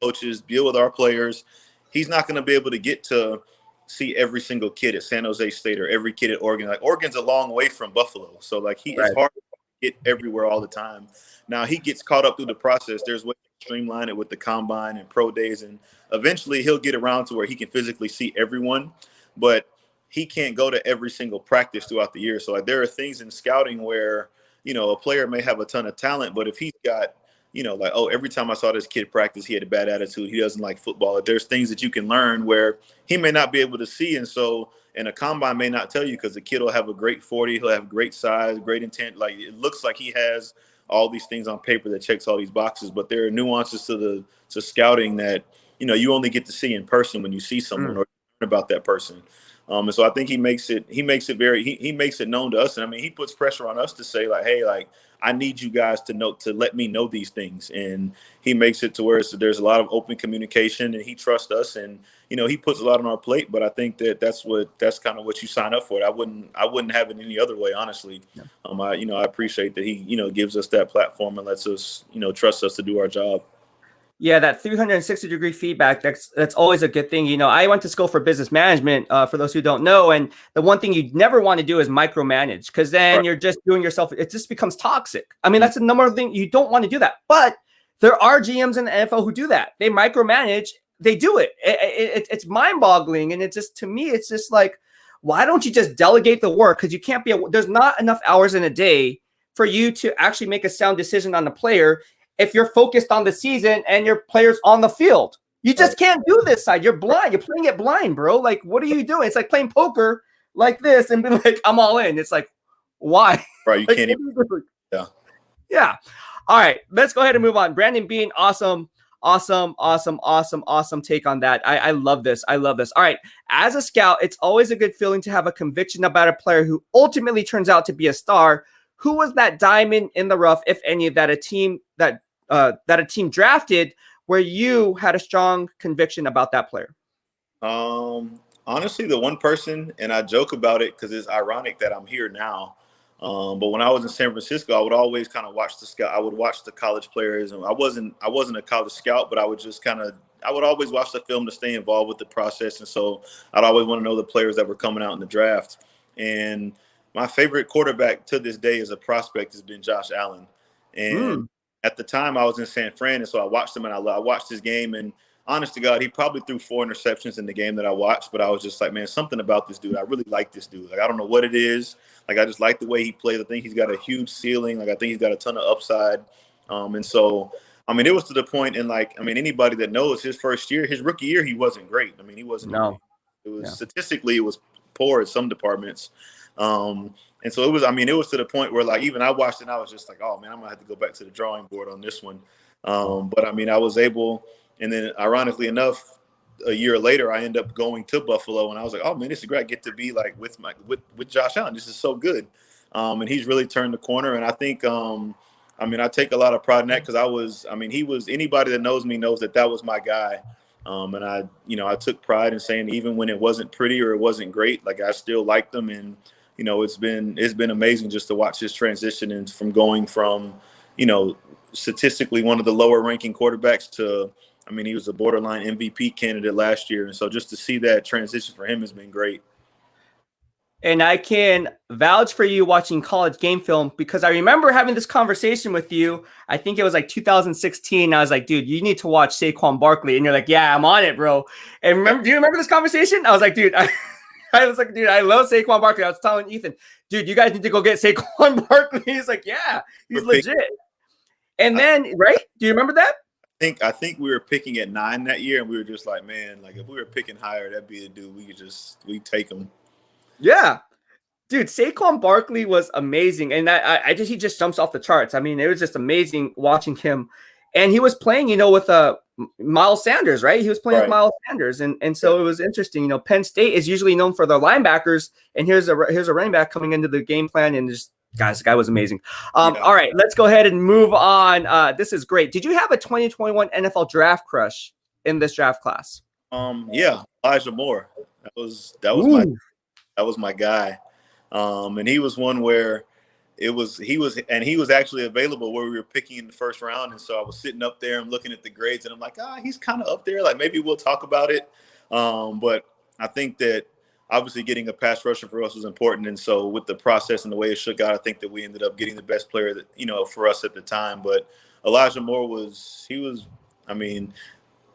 coaches, deal with our players. He's not going to be able to get to see every single kid at San Jose State or every kid at Oregon. Like Oregon's a long way from Buffalo, so like it's hard to get everywhere all the time. Now he gets caught up through the process. There's ways to streamline it with the combine and pro days, and eventually he'll get around to where he can physically see everyone, but he can't go to every single practice throughout the year. So like there are things in scouting where, you know, a player may have a ton of talent, but if he's got, you know, like, oh, every time I saw this kid practice, he had a bad attitude, he doesn't like football. There's things that you can learn where he may not be able to see. And so, and a combine may not tell you because the kid will have a great 40, he'll have great size, great intent. Like it looks like he has all these things on paper that checks all these boxes, but there are nuances to scouting that, you know, you only get to see in person when you see someone or learn about that person. And so I think he makes it known to us. And I mean, he puts pressure on us to say like, hey, like, I need you guys to let me know these things. And he makes it to where there's a lot of open communication and he trusts us and, you know, he puts a lot on our plate, but I think that's kind of what you sign up for. I wouldn't have it any other way, honestly. Yeah. I appreciate that he, you know, gives us that platform and lets us, you know, trust us to do our job. Yeah, that 360-degree feedback, that's always a good thing. You know, I went to school for business management, for those who don't know, and the one thing you never want to do is micromanage because then you're just doing yourself. It just becomes toxic. I mean, that's the number one thing. You don't want to do that. But there are GMs in the NFL who do that. They micromanage. They do it. It's mind-boggling. And it's just, to me, it's just like, why don't you just delegate the work? Because you can't be, there's not enough hours in a day for you to actually make a sound decision on the player if you're focused on the season and your players on the field. You just can't do this side. You're blind. You're playing it blind, bro. Like, what are you doing? It's like playing poker like this and be like, I'm all in. It's like, why? Right. You like, can't even. Yeah. Yeah. All right. Let's go ahead and move on. Brandon Beane, awesome take on that. I love this. I love this. All right. As a scout, it's always a good feeling to have a conviction about a player who ultimately turns out to be a star. Who was that diamond in the rough, if any, that a team drafted where you had a strong conviction about that player? Honestly, the one person, and I joke about it because it's ironic that I'm here now. But when I was in San Francisco, I would always kind of watch the scout. I would watch the college players, and I wasn't a college scout, but I would always watch the film to stay involved with the process. And so I'd always want to know the players that were coming out in the draft. And my favorite quarterback to this day as a prospect has been Josh Allen. And at the time I was in San Fran, and so I watched him and I watched his game, and honest to God, he probably threw 4 interceptions in the game that I watched, but I was just like, man, something about this dude. I really like this dude. Like, I don't know what it is. Like, I just like the way he plays. I think he's got a huge ceiling. Like, I think he's got a ton of upside. And so, I mean, it was to the point, and like, I mean, anybody that knows his first year, his rookie year, he wasn't great. I mean, he wasn't. No. It was statistically, it was poor in some departments. And so it was to the point where like, even I watched it and I was just like, oh man, I'm gonna have to go back to the drawing board on this one. But I mean, I was able, and then ironically enough, a year later, I ended up going to Buffalo and I was like, oh man, this is great. I get to be like with Josh Allen. This is so good. And he's really turned the corner. And I think, I take a lot of pride in that because anybody that knows me knows that was my guy. And I took pride in saying even when it wasn't pretty or it wasn't great, like I still liked them. And, you know, it's been amazing just to watch his transition and from going from, you know, statistically one of the lower ranking quarterbacks to, I mean, he was a borderline MVP candidate last year. And so just to see that transition for him has been great. And I can vouch for you watching college game film because I remember having this conversation with you. I think it was like 2016. I was like, dude, you need to watch Saquon Barkley. And you're like, yeah, I'm on it, bro. And do you remember this conversation? I was like, dude, I love Saquon Barkley. I was telling Ethan, dude, you guys need to go get Saquon Barkley. He's like, yeah, he's legit. And then, right? Do you remember that? I think we were picking at 9 that year, and we were just like, man, like if we were picking higher, that'd be a dude we take him. Yeah, dude, Saquon Barkley was amazing, and he just jumps off the charts. I mean, it was just amazing watching him, and he was playing, you know, with Miles Sanders, right? He was playing with Miles Sanders, and so it was interesting. You know, Penn State is usually known for their linebackers, and here's a running back coming into the game plan, and just guys, the guy was amazing. All right, let's go ahead and move on. This is great. Did you have a 2021 NFL draft crush in this draft class? Yeah, Elijah Moore. Ooh. That was my guy. And he was one where he was actually available where we were picking in the first round. And so I was sitting up there and looking at the grades and I'm like, he's kind of up there. Like maybe we'll talk about it. But I think that obviously getting a pass rusher for us was important. And so with the process and the way it shook out, I think that we ended up getting the best player that, for us at the time. But Elijah Moore I mean,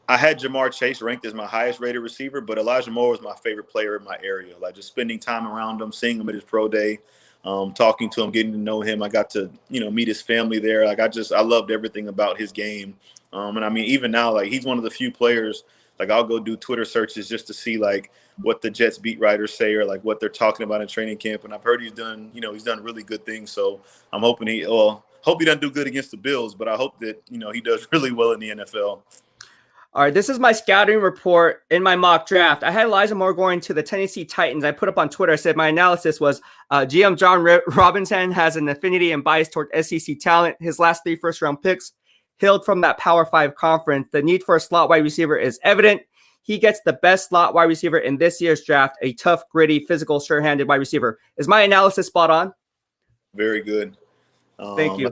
I had Jamar Chase ranked as my highest rated receiver, but Elijah Moore was my favorite player in my area. Like just spending time around him, seeing him at his pro day, talking to him, getting to know him. I got to, meet his family there. Like I loved everything about his game. And I mean, even now, like he's one of the few players, like I'll go do Twitter searches just to see like what the Jets beat writers say or like what they're talking about in training camp. And I've heard he's done really good things. So I'm hoping hope he doesn't do good against the Bills, but I hope that, he does really well in the NFL. All right, this is my scouting report in my mock draft. I had Elijah Moore going to the Tennessee Titans. I put up on Twitter, I said my analysis was GM John Robinson has an affinity and bias toward SEC talent. His last 3 first-round picks hailed from that Power 5 conference. The need for a slot wide receiver is evident. He gets the best slot wide receiver in this year's draft, a tough, gritty, physical, sure-handed wide receiver. Is my analysis spot on? Very good. Thank you.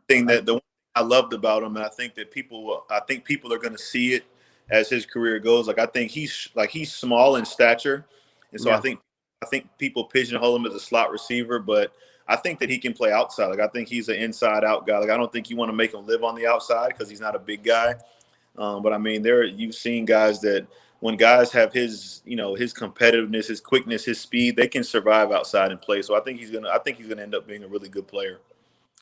The one I loved about him, and I think people are going to see it as his career goes. Like I think he's small in stature, and so I think people pigeonhole him as a slot receiver, but I think that he can play outside. Like I think he's an inside-out guy. Like I don't think you want to make him live on the outside because he's not a big guy. But I mean, you've seen guys that when guys have his competitiveness, his quickness, his speed, they can survive outside and play. So I think he's gonna end up being a really good player.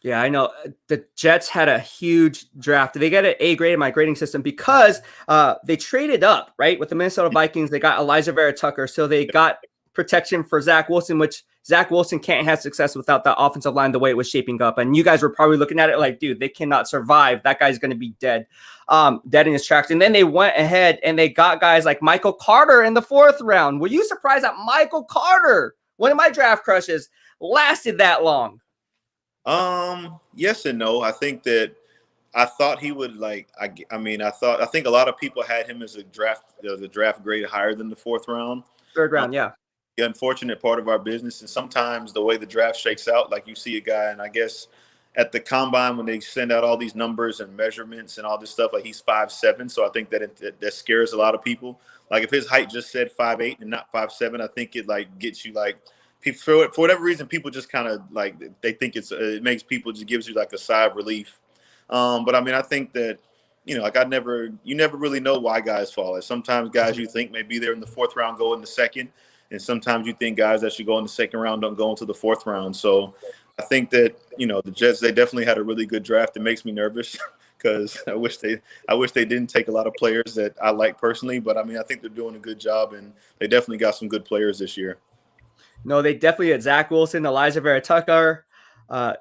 Yeah, I know. The Jets had a huge draft. They got an A grade in my grading system because they traded up, right? With the Minnesota Vikings, they got Elijah Vera Tucker. So they got protection for Zach Wilson, which Zach Wilson can't have success without that offensive line the way it was shaping up. And you guys were probably looking at it like, dude, they cannot survive. That guy's going to be dead in his tracks. And then they went ahead and they got guys like Michael Carter in the 4th round. Were you surprised that Michael Carter, one of my draft crushes, lasted that long? Yes and no. I think that I thought he would I think a lot of people had him as a draft grade higher than the 4th round. 3rd round, yeah. The unfortunate part of our business, and sometimes the way the draft shakes out, like you see a guy, and I guess at the combine when they send out all these numbers and measurements and all this stuff, like he's 5'7", so I think that scares a lot of people. Like if his height just said 5'8" and not 5'7", I think it gets you for whatever reason, people just kind of they think it makes people just gives you a sigh of relief. But I mean, I think that you never really know why guys fall. Sometimes guys you think may be there in the 4th round go in the 2nd, and sometimes you think guys that should go in the 2nd round don't go into the 4th round. So I think that the Jets, they definitely had a really good draft. It makes me nervous because I wish they didn't take a lot of players that I like personally. But I mean, I think they're doing a good job, and they definitely got some good players this year. No, they definitely had Zach Wilson, Elijah Vera Tucker,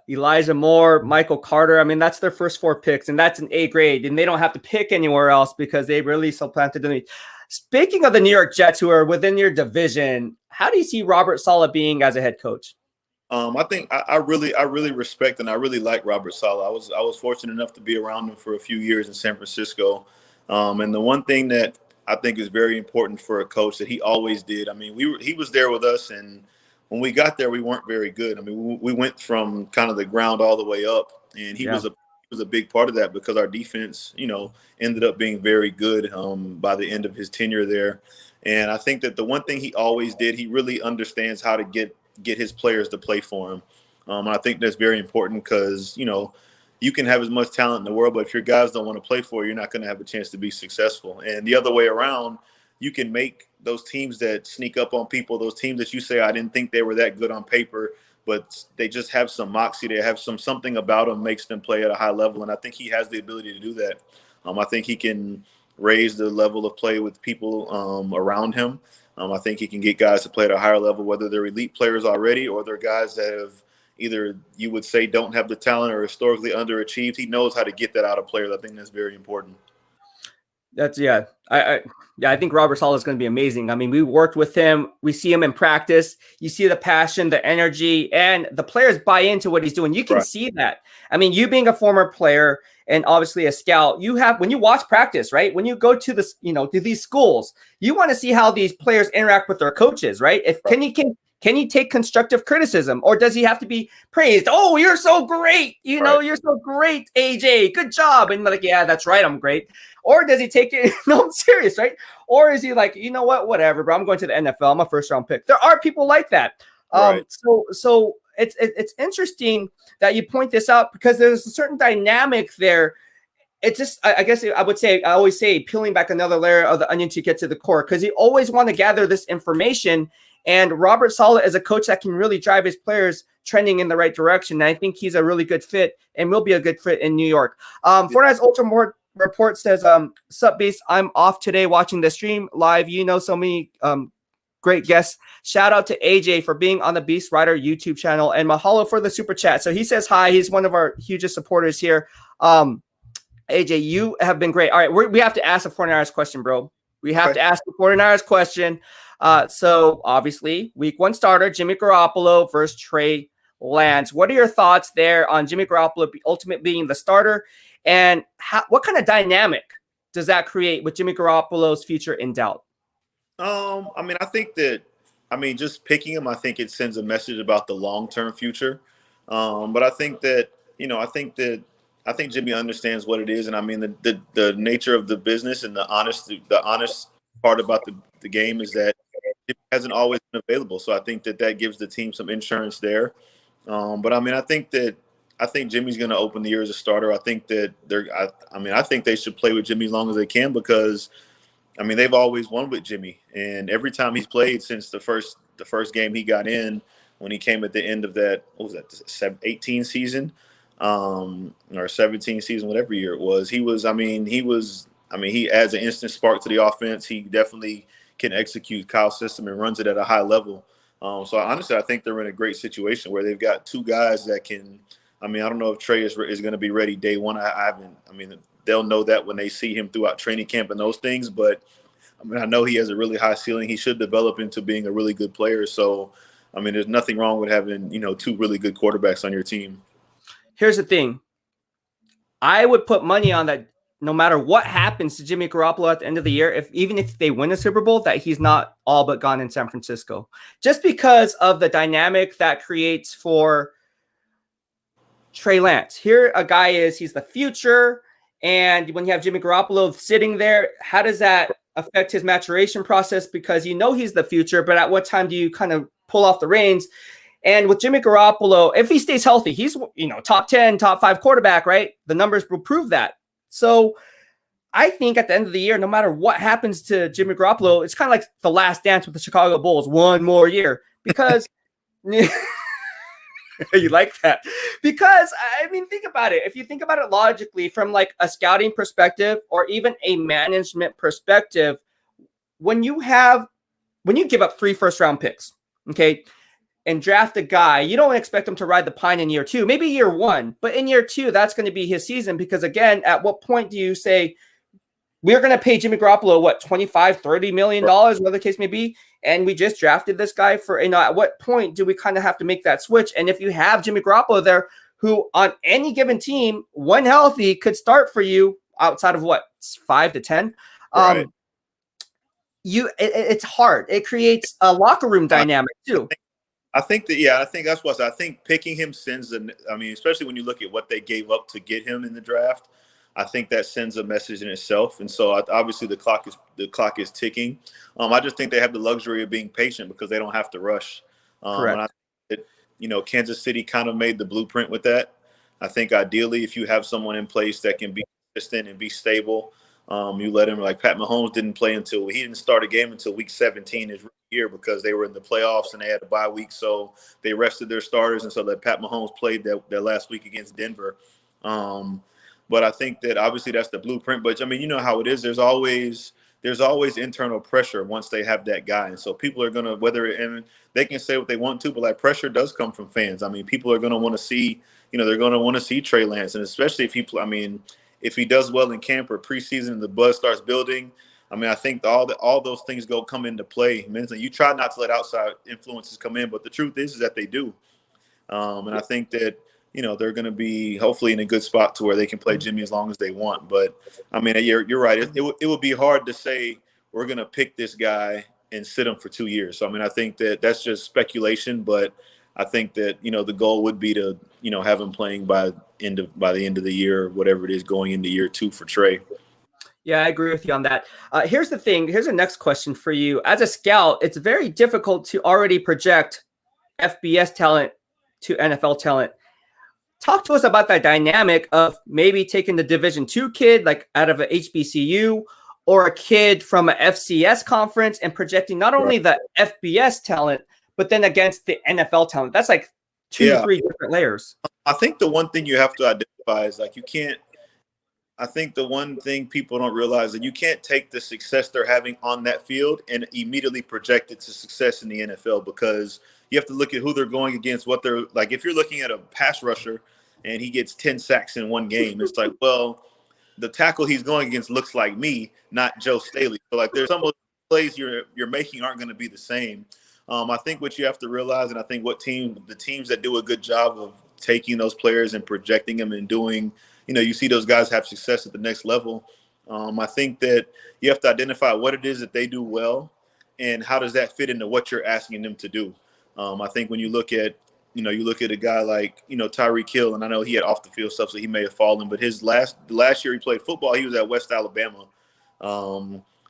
Elijah Moore, Michael Carter. I mean, that's their first 4 picks, and that's an A grade, and they don't have to pick anywhere else because they really supplanted them. Speaking of the New York Jets, who are within your division, how do you see Robert Saleh being as a head coach? I think I really respect and I really like Robert Saleh. I was fortunate enough to be around him for a few years in San Francisco, and the one thing that I think is very important for a coach that he always did. I mean, he was there with us, and when we got there, we weren't very good. I mean, we went from kind of the ground all the way up, and he was a big part of that because our defense, ended up being very good by the end of his tenure there. And I think that the one thing he always did, he really understands how to get his players to play for him. And I think that's very important because, you can have as much talent in the world, but if your guys don't want to play for you, you're not going to have a chance to be successful. And the other way around, you can make those teams that sneak up on people, those teams that you say, I didn't think they were that good on paper, but they just have some moxie. They have something about them makes them play at a high level. And I think he has the ability to do that. I think he can raise the level of play with people around him. I think he can get guys to play at a higher level, whether they're elite players already or they're guys that have either you would say don't have the talent or historically underachieved. He knows how to get that out of players. I think that's very important. That's I think Robert Saleh is going to be amazing. I mean, we worked with him. We see him in practice. You see the passion, the energy, and the players buy into what he's doing. You can Right. see that. I mean, you being a former player and obviously a scout, you have when you watch practice, right? When you go to this, to these schools, you want to see how these players interact with their coaches, right? If can he take constructive criticism, or does he have to be praised? Oh, you're so great. Right. You're so great, AJ. Good job. And like, yeah, that's right. I'm great. Or does he take it no serious, right? Or is he like, you know what, whatever, bro, I'm going to the NFL. I'm a first round pick. There are people like that. Right. So it's interesting that you point this out because there's a certain dynamic there. It's just, I guess I always say peeling back another layer of the onion to get to the core, because you always want to gather this information. And Robert Saleh is a coach that can really drive his players trending in the right direction. And I think he's a really good fit and will be a good fit in New York. Fortnite's Ultra Report says, sup, Beast, I'm off today watching the stream live. So many great guests. Shout out to AJ for being on the BEASTwriter YouTube channel, and Mahalo for the super chat. So he says hi. He's one of our hugest supporters here. AJ, you have been great. All right, we have to ask the 49ers question, bro. We have to ask the 49ers question. So obviously, week 1 starter, Jimmy Garoppolo versus Trey Lance. What are your thoughts there on Jimmy Garoppolo ultimately being the starter? And what kind of dynamic does that create with Jimmy Garoppolo's future in doubt? I mean, I think that, just picking him, I think it sends a message about the long-term future. But I think that, I think Jimmy understands what it is. And I mean, the nature of the business and the honest part about the game is that it hasn't always been available. So I think that gives the team some insurance there. But I mean, I think Jimmy's going to open the year as a starter. I think that I think they should play with Jimmy as long as they can, because I mean, they've always won with Jimmy, and every time he's played since the first game he got in, when he came at the end of that, what was that, 18 season, or 17 season, whatever year it was, he adds an instant spark to the offense. He definitely can execute Kyle's system and runs it at a high level. So honestly, I think they're in a great situation where they've got 2 guys that can. I mean, I don't know if Trey is going to be ready day one. They'll know that when they see him throughout training camp and those things. But I mean, I know he has a really high ceiling. He should develop into being a really good player. So, I mean, there's nothing wrong with having, 2 really good quarterbacks on your team. Here's the thing. I would put money on that no matter what happens to Jimmy Garoppolo at the end of the year, even if they win a Super Bowl, that he's not all but gone in San Francisco. Just because of the dynamic that creates for Trey Lance. Here a guy he's the future. And when you have Jimmy Garoppolo sitting there, how does that affect his maturation process? Because he's the future, but at what time do you kind of pull off the reins? And with Jimmy Garoppolo, if he stays healthy, he's top 10, top 5 quarterback, right? The numbers will prove that. So I think at the end of the year, no matter what happens to Jimmy Garoppolo, it's kind of like the last dance with the Chicago Bulls, one more year. Because you like that? Because, I mean, think about it. If you think about it logically from like a scouting perspective or even a management perspective, when you give up 3 first-round picks, okay, and draft a guy, you don't expect him to ride the pine in year 2, maybe year 1, but in year 2, that's going to be his season. Because again, at what point do you say, we're going to pay Jimmy Garoppolo, what, $25-30 million, whatever the case may be, and we just drafted this guy for, at what point do we kind of have to make that switch? And if you have Jimmy Garoppolo there, who on any given team, when healthy, could start for you outside of what, 5 to 10, Right. it's hard. It creates a locker room dynamic too. I think that's what I think picking him sends especially when you look at what they gave up to get him in the draft, I think that sends a message in itself. And so obviously the clock is ticking. I just think they have the luxury of being patient because they don't have to rush. Correct. And I think that, Kansas City kind of made the blueprint with that. I think ideally, if you have someone in place that can be consistent and be stable, you let him, like Pat Mahomes didn't start a game until week 17 his year because they were in the playoffs and they had a bye week. So they rested their starters. And so that Pat Mahomes played that last week against Denver. But I think that obviously that's the blueprint. But I mean, you know how it is. There's always internal pressure once they have that guy. And so people are going to, and they can say what they want to, but like pressure does come from fans. I mean, people are going to want to see, they're going to want to see Trey Lance. And especially if if he does well in camp or preseason and the buzz starts building, I mean, I think all those things come into play. Mentally, you try not to let outside influences come in, but the truth is that they do. And I think that, they're going to be hopefully in a good spot to where they can play Jimmy as long as they want. But I mean, you're right. It would be hard to say we're going to pick this guy and sit him for 2 years. So, I mean, I think that that's just speculation, but I think that, the goal would be to, have him playing by the end of the year, or whatever it is, going into year 2 for Trey. Yeah, I agree with you on that. Here's the thing. Here's the next question for you. As a scout, it's very difficult to already project FBS talent to NFL talent. Talk to us about that dynamic of maybe taking the Division II kid, like out of a HBCU, or a kid from a FCS conference, and projecting not only the FBS talent, but then against the NFL talent. That's like 3 different layers. I think the one thing you have to identify is like I think the one thing people don't realize that you can't take the success they're having on that field and immediately project it to success in the NFL, because you have to look at who they're going against, what they're like. If you're looking at a pass rusher and he gets 10 sacks in one game, it's like, well, the tackle he's going against looks like me, not Joe Staley. So like, there's some of the plays you're making aren't going to be the same. I think what you have to realize, and I think the teams that do a good job of taking those players and projecting them and doing, you see those guys have success at the next level. I think that you have to identify what it is that they do well and how does that fit into what you're asking them to do. I think when you look at a guy like, Tyreek Hill, and I know he had off the field stuff, so he may have fallen, but the last year he played football, he was at West Alabama.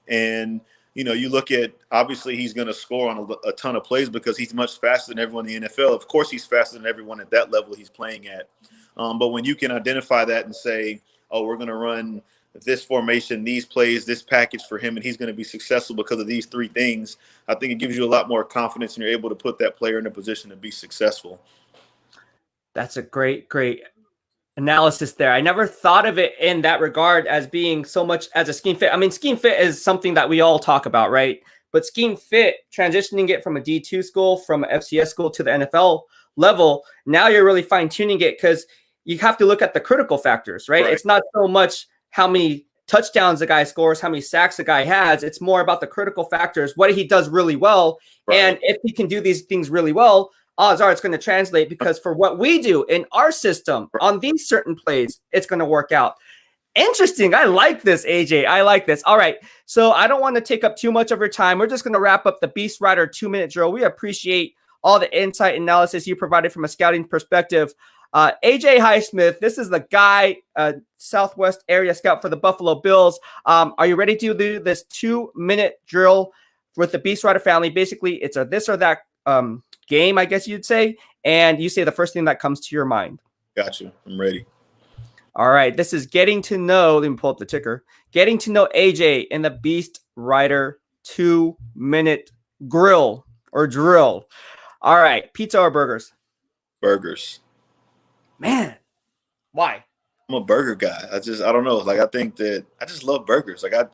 And you look at, obviously he's going to score on a ton of plays because he's much faster than everyone in the NFL. Of course, he's faster than everyone at that level he's playing at. But when you can identify that and say, oh, we're going to run this formation, these plays, this package for him, and he's going to be successful because of these 3 things, I think it gives you a lot more confidence and you're able to put that player in a position to be successful. That's a great analysis there. I never thought of it in that regard as being so much as a scheme fit. I mean, scheme fit is something that we all talk about, right? But scheme fit, transitioning it from a D2 school, from an FCS school to the NFL level, now you're really fine-tuning it because you have to look at the critical factors, right? It's not so much how many touchdowns the guy scores, how many sacks the guy has. It's more about the critical factors, what he does really well. Right. And if he can do these things really well, odds are it's going to translate, because for what we do in our system on these certain plays, it's going to work out. Interesting. I like this, AJ. I like this. All right. So I don't want to take up too much of your time. We're just going to wrap up the BEASTwriter 2-minute drill. We appreciate all the insight and analysis you provided from a scouting perspective. AJ Highsmith, this is the guy, Southwest area scout for the Buffalo Bills. Are you ready to do this 2-minute drill with the BEASTwriter family? Basically, it's a this or that game, I guess you'd say, and you say the first thing that comes to your mind. Gotcha. I'm ready. All right. This is getting to know, let me pull up the ticker, getting to know AJ in the BEASTwriter 2-minute grill or drill. All right. Pizza or burgers? Burgers. Man, why? I'm a burger guy. I don't know. Like, I think that I just love burgers. Like, I'm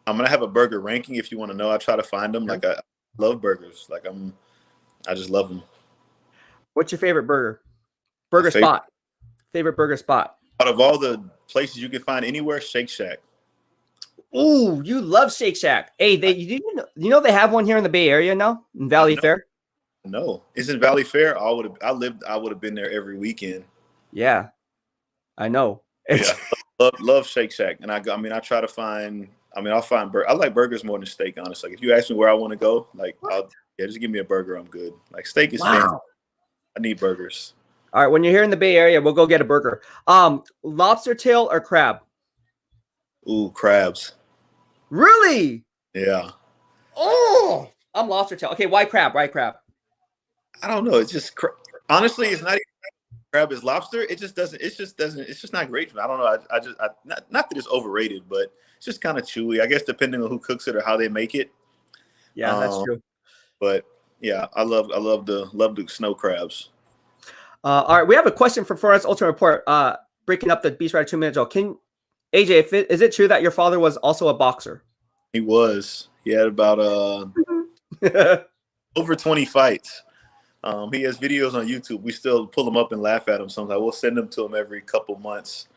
going to have a burger ranking if you want to know. I try to find them. Like, I love burgers. Like, I just love them. What's your favorite burger? Spot. Favorite burger spot? Out of all the places you can find anywhere, Shake Shack. Ooh, you love Shake Shack. Hey, you know they have one here in the Bay Area now, in Valley Fair? No, it's in Valley Fair. I would have been there every weekend. Yeah, I know. Love Shake Shack, and I try to find. I'll find. I like burgers more than steak, honestly. Like, if you ask me where I want to go, like, just give me a burger. I'm good. Like, steak is fancy. I need burgers. All right, when you're here in the Bay Area, we'll go get a burger. Lobster tail or crab? Ooh, crabs. Really? Yeah. Oh, I'm lobster tail. Okay, why crab? I don't know. It's just honestly, it's not even crab is lobster. It just doesn't. It's just not great for me. I don't know. Not that it's overrated, but it's just kind of chewy. I guess depending on who cooks it or how they make it. Yeah, that's true. But yeah, I love the snow crabs. All right, we have a question from Florence Ultimate Report. Breaking up the BEASTwriter 2-minute drill. AJ, is it true that your father was also a boxer? He was. He had about over 20 fights. He has videos on YouTube. We still pull them up and laugh at him sometimes. We'll send them to him every couple months.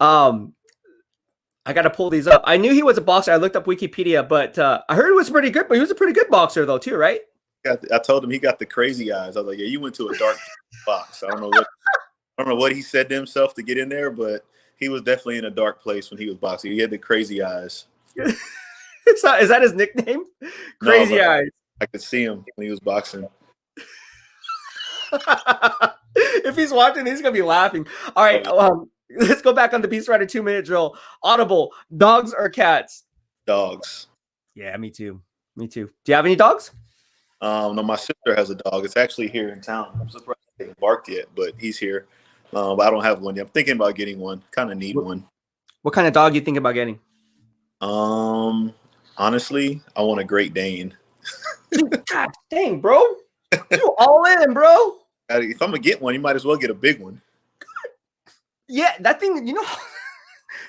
Um, I got to pull these up. I knew he was a boxer. I looked up Wikipedia, but I heard he was pretty good. But he was a pretty good boxer, though, too, right? I told him he got the crazy eyes. I was like, yeah, you went to a dark box. I don't know what he said to himself to get in there, but he was definitely in a dark place when he was boxing. He had the crazy eyes. Is that his nickname? Crazy eyes. I could see him when he was boxing. If he's watching, he's gonna be laughing. All right, let's go back on the BEASTwriter 2-minute drill. Audible: dogs or cats? Dogs. Yeah, me too. Me too. Do you have any dogs? No, my sister has a dog. It's actually here in town. I'm surprised he hasn't barked yet, but he's here. But I don't have one yet. I'm thinking about getting one. Kind of need one. What kind of dog you think about getting? Honestly, I want a Great Dane. God dang, bro. You all in, bro. If I'm gonna get one, you might as well get a big one. Yeah, that thing,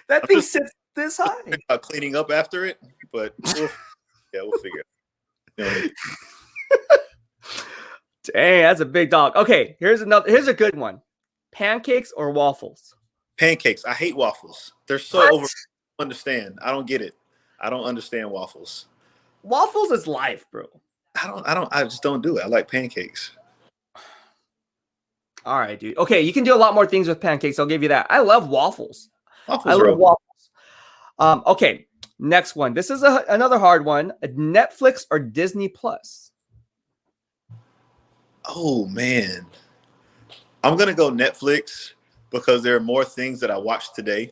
that thing sits this high. Cleaning up after it, but we'll figure it out. Dang, that's a big dog. Okay, here's a good one. Pancakes or waffles? Pancakes. I hate waffles. They're so over. Understand. I don't get it. I don't understand waffles. Waffles is life, bro. I just don't do it. I like pancakes. All right, dude. Okay, you can do a lot more things with pancakes. I'll give you that. I love waffles. I love waffles. Okay, next one. This is another hard one. Netflix or Disney Plus? Oh man, I'm gonna go Netflix because there are more things that I watched today.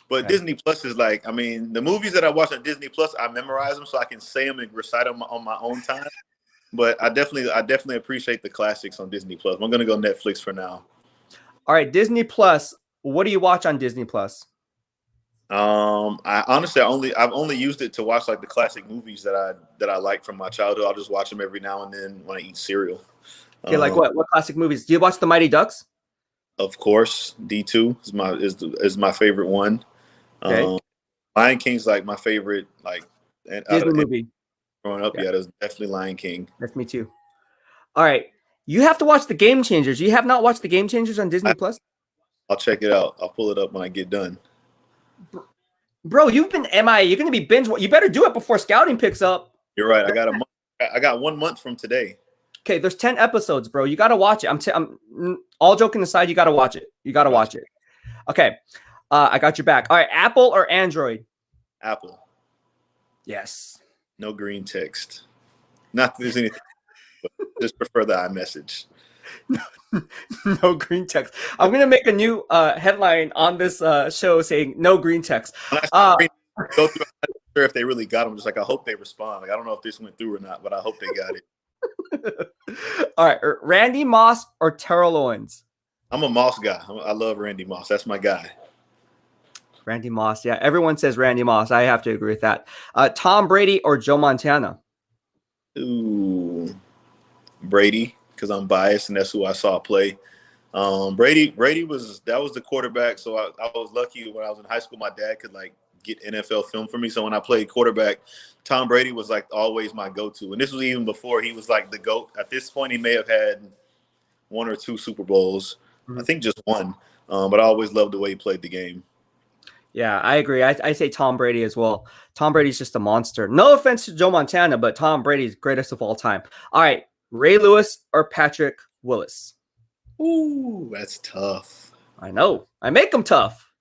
But Disney Plus is like, I mean, the movies that I watch on Disney Plus, I memorize them so I can say them and recite them on my own time. But I definitely appreciate the classics on Disney Plus. I'm gonna go Netflix for now. All right, Disney Plus. What do you watch on Disney Plus? I've only used it to watch like the classic movies that I like from my childhood. I'll just watch them every now and then when I eat cereal. Okay, like what? What classic movies? Do you watch The Mighty Ducks? Of course, D2 is my favorite one. Okay. Lion King's like my favorite Disney movie. Growing up, yeah, that's definitely Lion King. That's me too. All right, you have to watch The Game Changers. You have not watched The Game Changers on Disney Plus? I'll check it out. I'll pull it up when I get done. Bro, you've been MIA. You're gonna be binge. You better do it before scouting picks up. You're right. I got 1 month from today. Okay, there's 10 episodes, bro. You got to watch it. I'm all joking aside, you got to watch it. You got to watch it. Okay. I got your back. All right, Apple or Android? Apple. Yes. No green text. Not that there's anything, but just prefer the iMessage. No green text. I'm going to make a new headline on this show saying no green text. When I go through, I'm not sure if they really got them. Just like, I hope they respond. Like, I don't know if this went through or not, but I hope they got it. All right, Randy Moss or Terrell Owens? I'm a Moss guy. I love Randy Moss. That's my guy. Randy Moss, yeah. Everyone says Randy Moss. I have to agree with that. Tom Brady or Joe Montana? Ooh, Brady, because I'm biased and that's who I saw play. Brady was the quarterback. So I was lucky when I was in high school. My dad could get NFL film for me. So when I played quarterback, Tom Brady was always my go-to. And this was even before he was the GOAT. At this point, he may have had 1 or 2 Super Bowls. I think just one. But I always loved the way he played the game. Yeah, I agree. I say Tom Brady as well. Tom Brady's just a monster. No offense to Joe Montana, but Tom Brady's greatest of all time. All right, Ray Lewis or Patrick Willis? Ooh, that's tough. I know. I make them tough.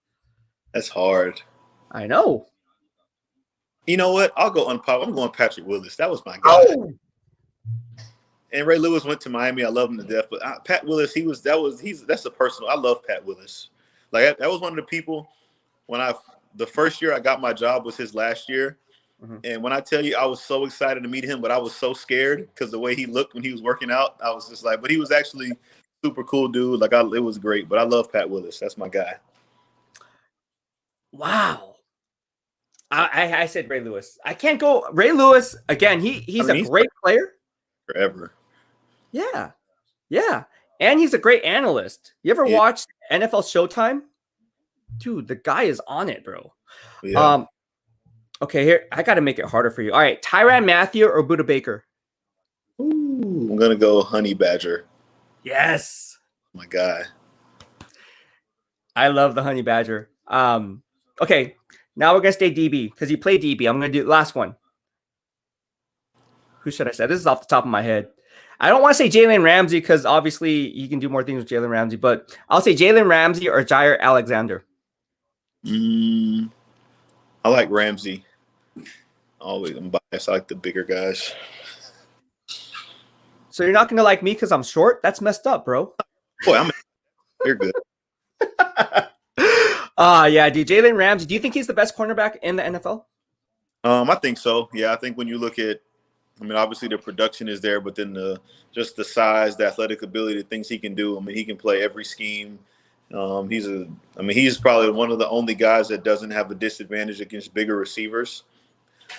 That's hard. I know. You know what? I'll go unpopular. I'm going Patrick Willis. That was my guy. Oh. And Ray Lewis went to Miami. I love him to death. But Pat Willis, that's a personal. I love Pat Willis. That was one of the people the first year I got my job was his last year. Mm-hmm. And when I tell you, I was so excited to meet him, but I was so scared because the way he looked when he was working out, I was just but he was actually super cool dude. It was great. But I love Pat Willis. That's my guy. Wow. I said Ray Lewis. I can't go Ray Lewis again. He's a great player. Forever. Yeah. Yeah. And he's a great analyst. You ever watched NFL Showtime? Dude, the guy is on it, bro. Yeah. Okay, here I got to make it harder for you. All right, Tyrann Mathieu or Budda Baker? Ooh, I'm gonna go Honey Badger. Yes, my guy. I love the Honey Badger. Okay, now we're gonna stay DB because you play DB. I'm gonna do last one. Who should I say? This is off the top of my head. I don't want to say Jalen Ramsey because obviously you can do more things with Jalen Ramsey, but I'll say Jalen Ramsey or Jair Alexander. I like Ramsey. Always, I'm biased. I like the bigger guys. So you're not gonna like me because I'm short? That's messed up, bro. Boy, you're good. Yeah, dude. Jalen Ramsey. Do you think he's the best cornerback in the NFL? I think so. Yeah, I think when you look at, I mean, obviously the production is there, but then just the size, the athletic ability, the things he can do. I mean, he can play every scheme. He's probably one of the only guys that doesn't have a disadvantage against bigger receivers,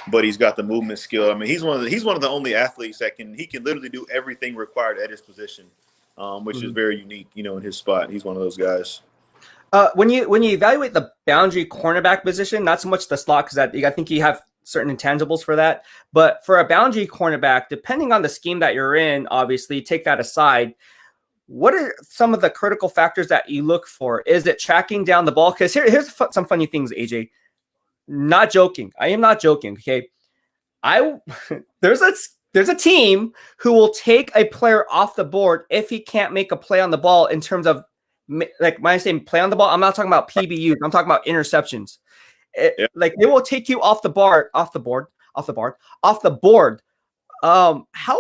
but he's got the movement skill. I mean, he's one of the only athletes that can literally do everything required at his position, which is very unique, in his spot. He's one of those guys. When you evaluate the boundary cornerback position, not so much the slot because I think you have certain intangibles for that, but for a boundary cornerback, depending on the scheme that you're in, obviously take that aside. What are some of the critical factors that you look for? Is it tracking down the ball? Because here's some funny things, AJ. Not joking. I am not joking. Okay, there's a team who will take a player off the board if he can't make a play on the ball in terms of. Like when I say play on the ball, I'm not talking about PBUs. I'm talking about interceptions. Like they will take you off the board. How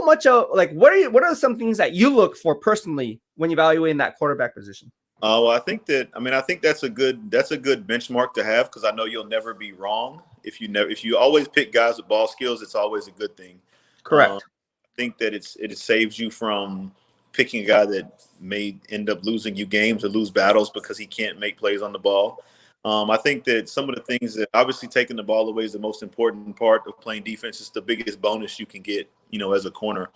much what are some things that you look for personally when evaluating that quarterback position? Well, I think that's a good benchmark to have because I know you'll never be wrong if you always pick guys with ball skills. It's always a good thing. Correct. I think that it saves you from picking a guy that may end up losing you games or lose battles because he can't make plays on the ball. I think that some of the things that obviously taking the ball away is the most important part of playing defense. It's the biggest bonus you can get, as a corner.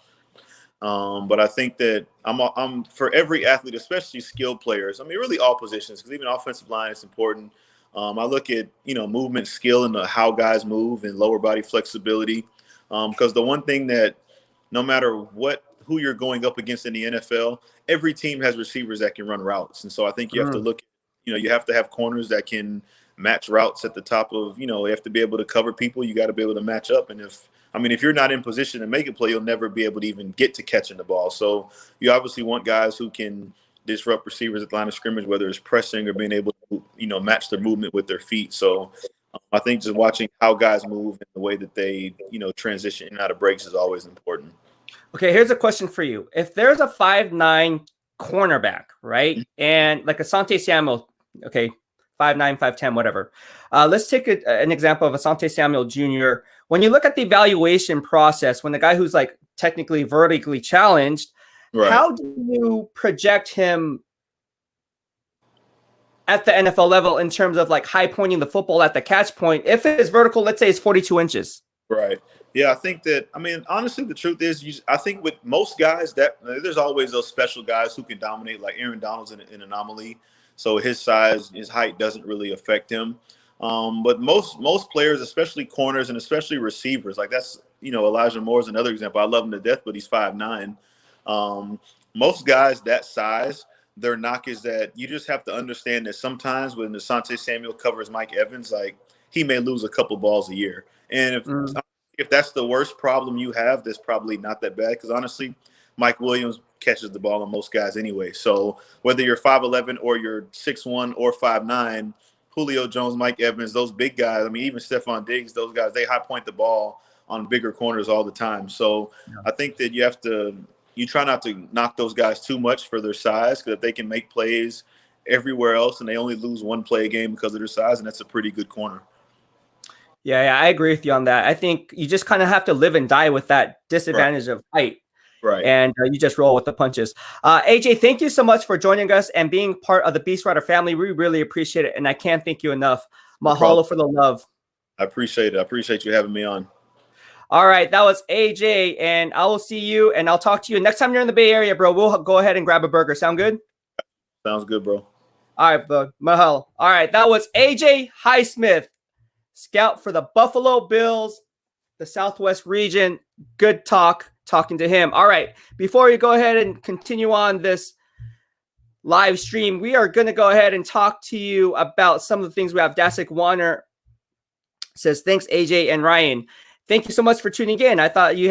But I think that I'm for every athlete, especially skilled players. I mean, really all positions, because even offensive line is important. I look at, movement skill and how guys move and lower body flexibility. Because the one thing that no matter who you're going up against in the NFL, every team has receivers that can run routes. And so I think you have to look, you have to have corners that can match routes at the top of, you have to be able to cover people. You got to be able to match up. And if you're not in position to make a play, you'll never be able to even get to catching the ball. So you obviously want guys who can disrupt receivers at the line of scrimmage, whether it's pressing or being able to, match their movement with their feet. So I think just watching how guys move and the way that they, transition in and out of breaks is always important. Okay, here's a question for you. If there's a 5'9" cornerback, right? And like Asante Samuel, okay, 5'9", 5'10", whatever. Let's take an example of Asante Samuel Jr. When you look at the evaluation process, when the guy who's like technically vertically challenged, right, how do you project him at the NFL level in terms of like high pointing the football at the catch point? If it is vertical, let's say it's 42 inches. Right. Yeah, I think that, honestly, the truth is, I think with most guys that there's always those special guys who can dominate, like Aaron Donald's an anomaly. So his size, his height doesn't really affect him. But most players, especially corners and especially receivers, like that's, Elijah Moore's another example. I love him to death, but he's 5'9". Most guys that size, their knock is that you just have to understand that sometimes when Asante Samuel covers Mike Evans, like he may lose a couple balls a year. And if that's the worst problem you have, that's probably not that bad. Because honestly, Mike Williams catches the ball on most guys anyway. So whether you're 5'11" or you're 6'1" or 5'9", Julio Jones, Mike Evans, those big guys, even Stephon Diggs, those guys, they high point the ball on bigger corners all the time. So I think that you try not to knock those guys too much for their size, because if they can make plays everywhere else and they only lose one play a game because of their size, and that's a pretty good corner. Yeah, I agree with you on that. I think you just kind of have to live and die with that disadvantage of height. Right. And you just roll with the punches. AJ, thank you so much for joining us and being part of the BEASTwriter family. We really appreciate it. And I can't thank you enough. Mahalo for the love. I appreciate it. I appreciate you having me on. All right. That was AJ. And I will see you and I'll talk to you next time you're in the Bay Area, bro. We'll go ahead and grab a burger. Sound good? Sounds good, bro. All right, bro. Mahalo. All right. That was AJ Highsmith, scout for the Buffalo Bills, the Southwest region. Good talking to him. All right. Before we go ahead and continue on this live stream, we are going to go ahead and talk to you about some of the things we have. Dasik Warner says, thanks, AJ and Ryan. Thank you so much for tuning in. I hope you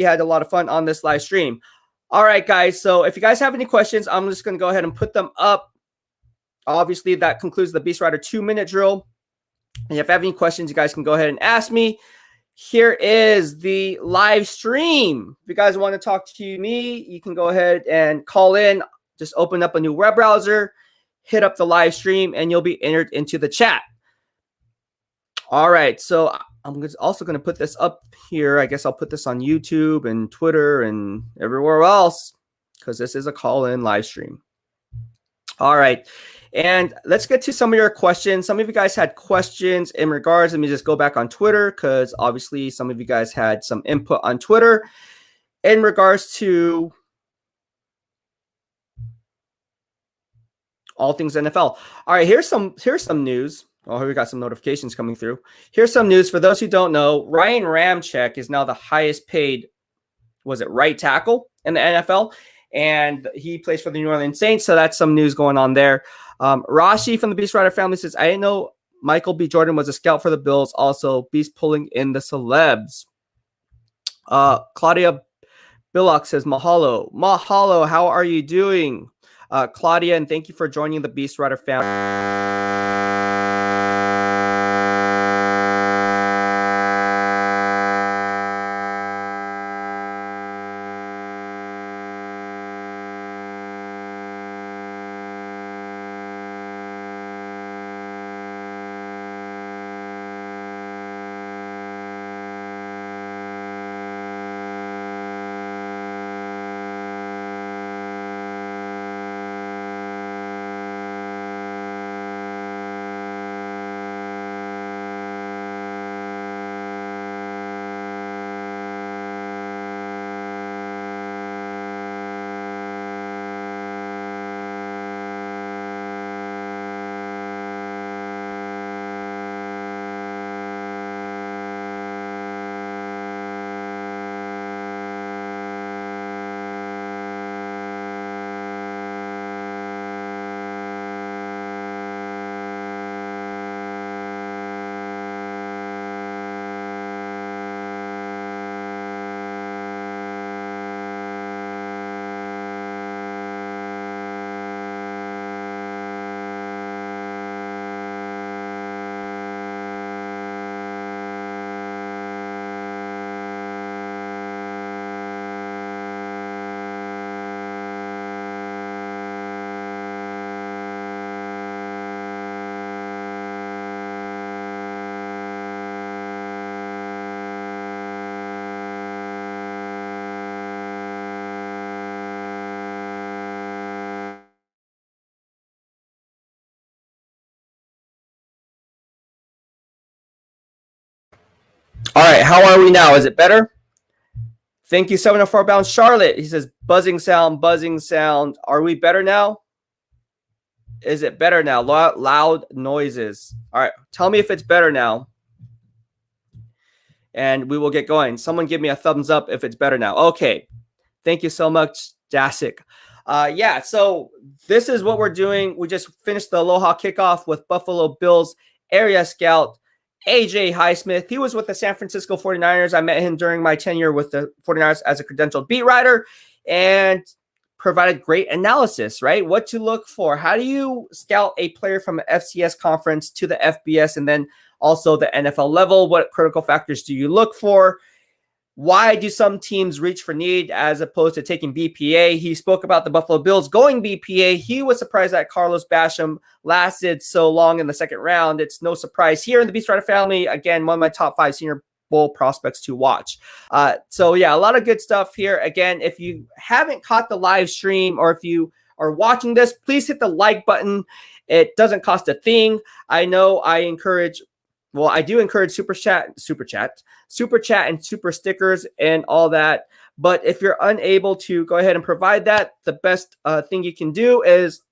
had a lot of fun on this live stream. All right, guys. So if you guys have any questions, I'm just going to go ahead and put them up. Obviously, that concludes the BEASTwriter 2-minute drill. And if you have any questions, you guys can go ahead and ask me. Here is the live stream. If you guys want to talk to me, you can go ahead and call in. Just open up a new web browser, hit up the live stream, and you'll be entered into the chat. All right, so I'm also going to put this up here. I guess I'll put this on YouTube and Twitter and everywhere else because this is a call-in live stream. All right, and let's get to some of your questions. Some of you guys had questions in regards. Let me just go back on Twitter because obviously some of you guys had some input on Twitter in regards to all things NFL. All right, here's some news. Oh, here we got some notifications coming through. Here's some news. For those who don't know, Ryan Ramczyk is now the highest paid, was it right tackle in the NFL? And he plays for the New Orleans Saints, so that's some news going on there. Rashi from the BEASTwriter family says, I didn't know Michael B. Jordan was a scout for the Bills. Also, Beast pulling in the celebs. Claudia Billock says, Mahalo. Mahalo, how are you doing? Claudia, and thank you for joining the BEASTwriter family. All right, how are we now? Is it better? Thank you, 704 Bound Charlotte. He says, buzzing sound, buzzing sound. Are we better now? Is it better now? Loud noises. All right, tell me if it's better now. And we will get going. Someone give me a thumbs up if it's better now. Okay. Thank you so much, Dasik. Yeah, so this is what we're doing. We just finished the Aloha Kickoff with Buffalo Bills area scout AJ Highsmith. He was with the San Francisco 49ers. I met him during my tenure with the 49ers as a credentialed beat writer and provided great analysis, right? What to look for. How do you scout a player from an FCS conference to the FBS and then also the NFL level? What critical factors do you look for? Why do some teams reach for need as opposed to taking BPA? He spoke about the Buffalo Bills going BPA. He was surprised that Carlos Basham lasted so long in the second round. It's no surprise here in the BEASTwriter family. Again, one of my top 5 Senior Bowl prospects to watch. So yeah, a lot of good stuff here. Again, if you haven't caught the live stream or if you are watching this, please hit the like button. It doesn't cost a thing. I know I do encourage super chat and super stickers and all that. But if you're unable to go ahead and provide that, the best thing you can do is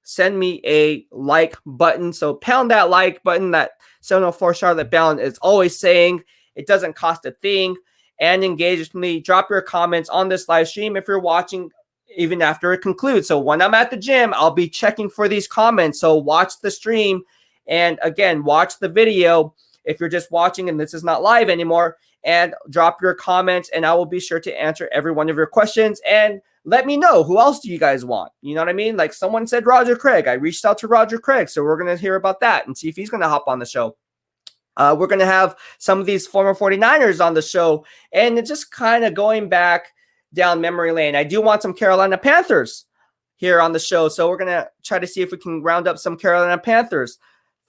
send me a like button. So pound that like button that 704 Charlotte Bound is always saying. It doesn't cost a thing. And engage with me. Drop your comments on this live stream. If you're watching even after it concludes. So when I'm at the gym, I'll be checking for these comments. So watch the stream, and again, watch the video if you're just watching and this is not live anymore, and drop your comments, and I will be sure to answer every one of your questions. And let me know, who else do you guys want? You know what I mean? Like someone said Roger Craig. I reached out to Roger Craig, so we're going to hear about that and see if he's going to hop on the show. We're going to have some of these former 49ers on the show, and it's just kind of going back down memory lane. I do want some Carolina Panthers here on the show, so we're going to try to see if we can round up some Carolina Panthers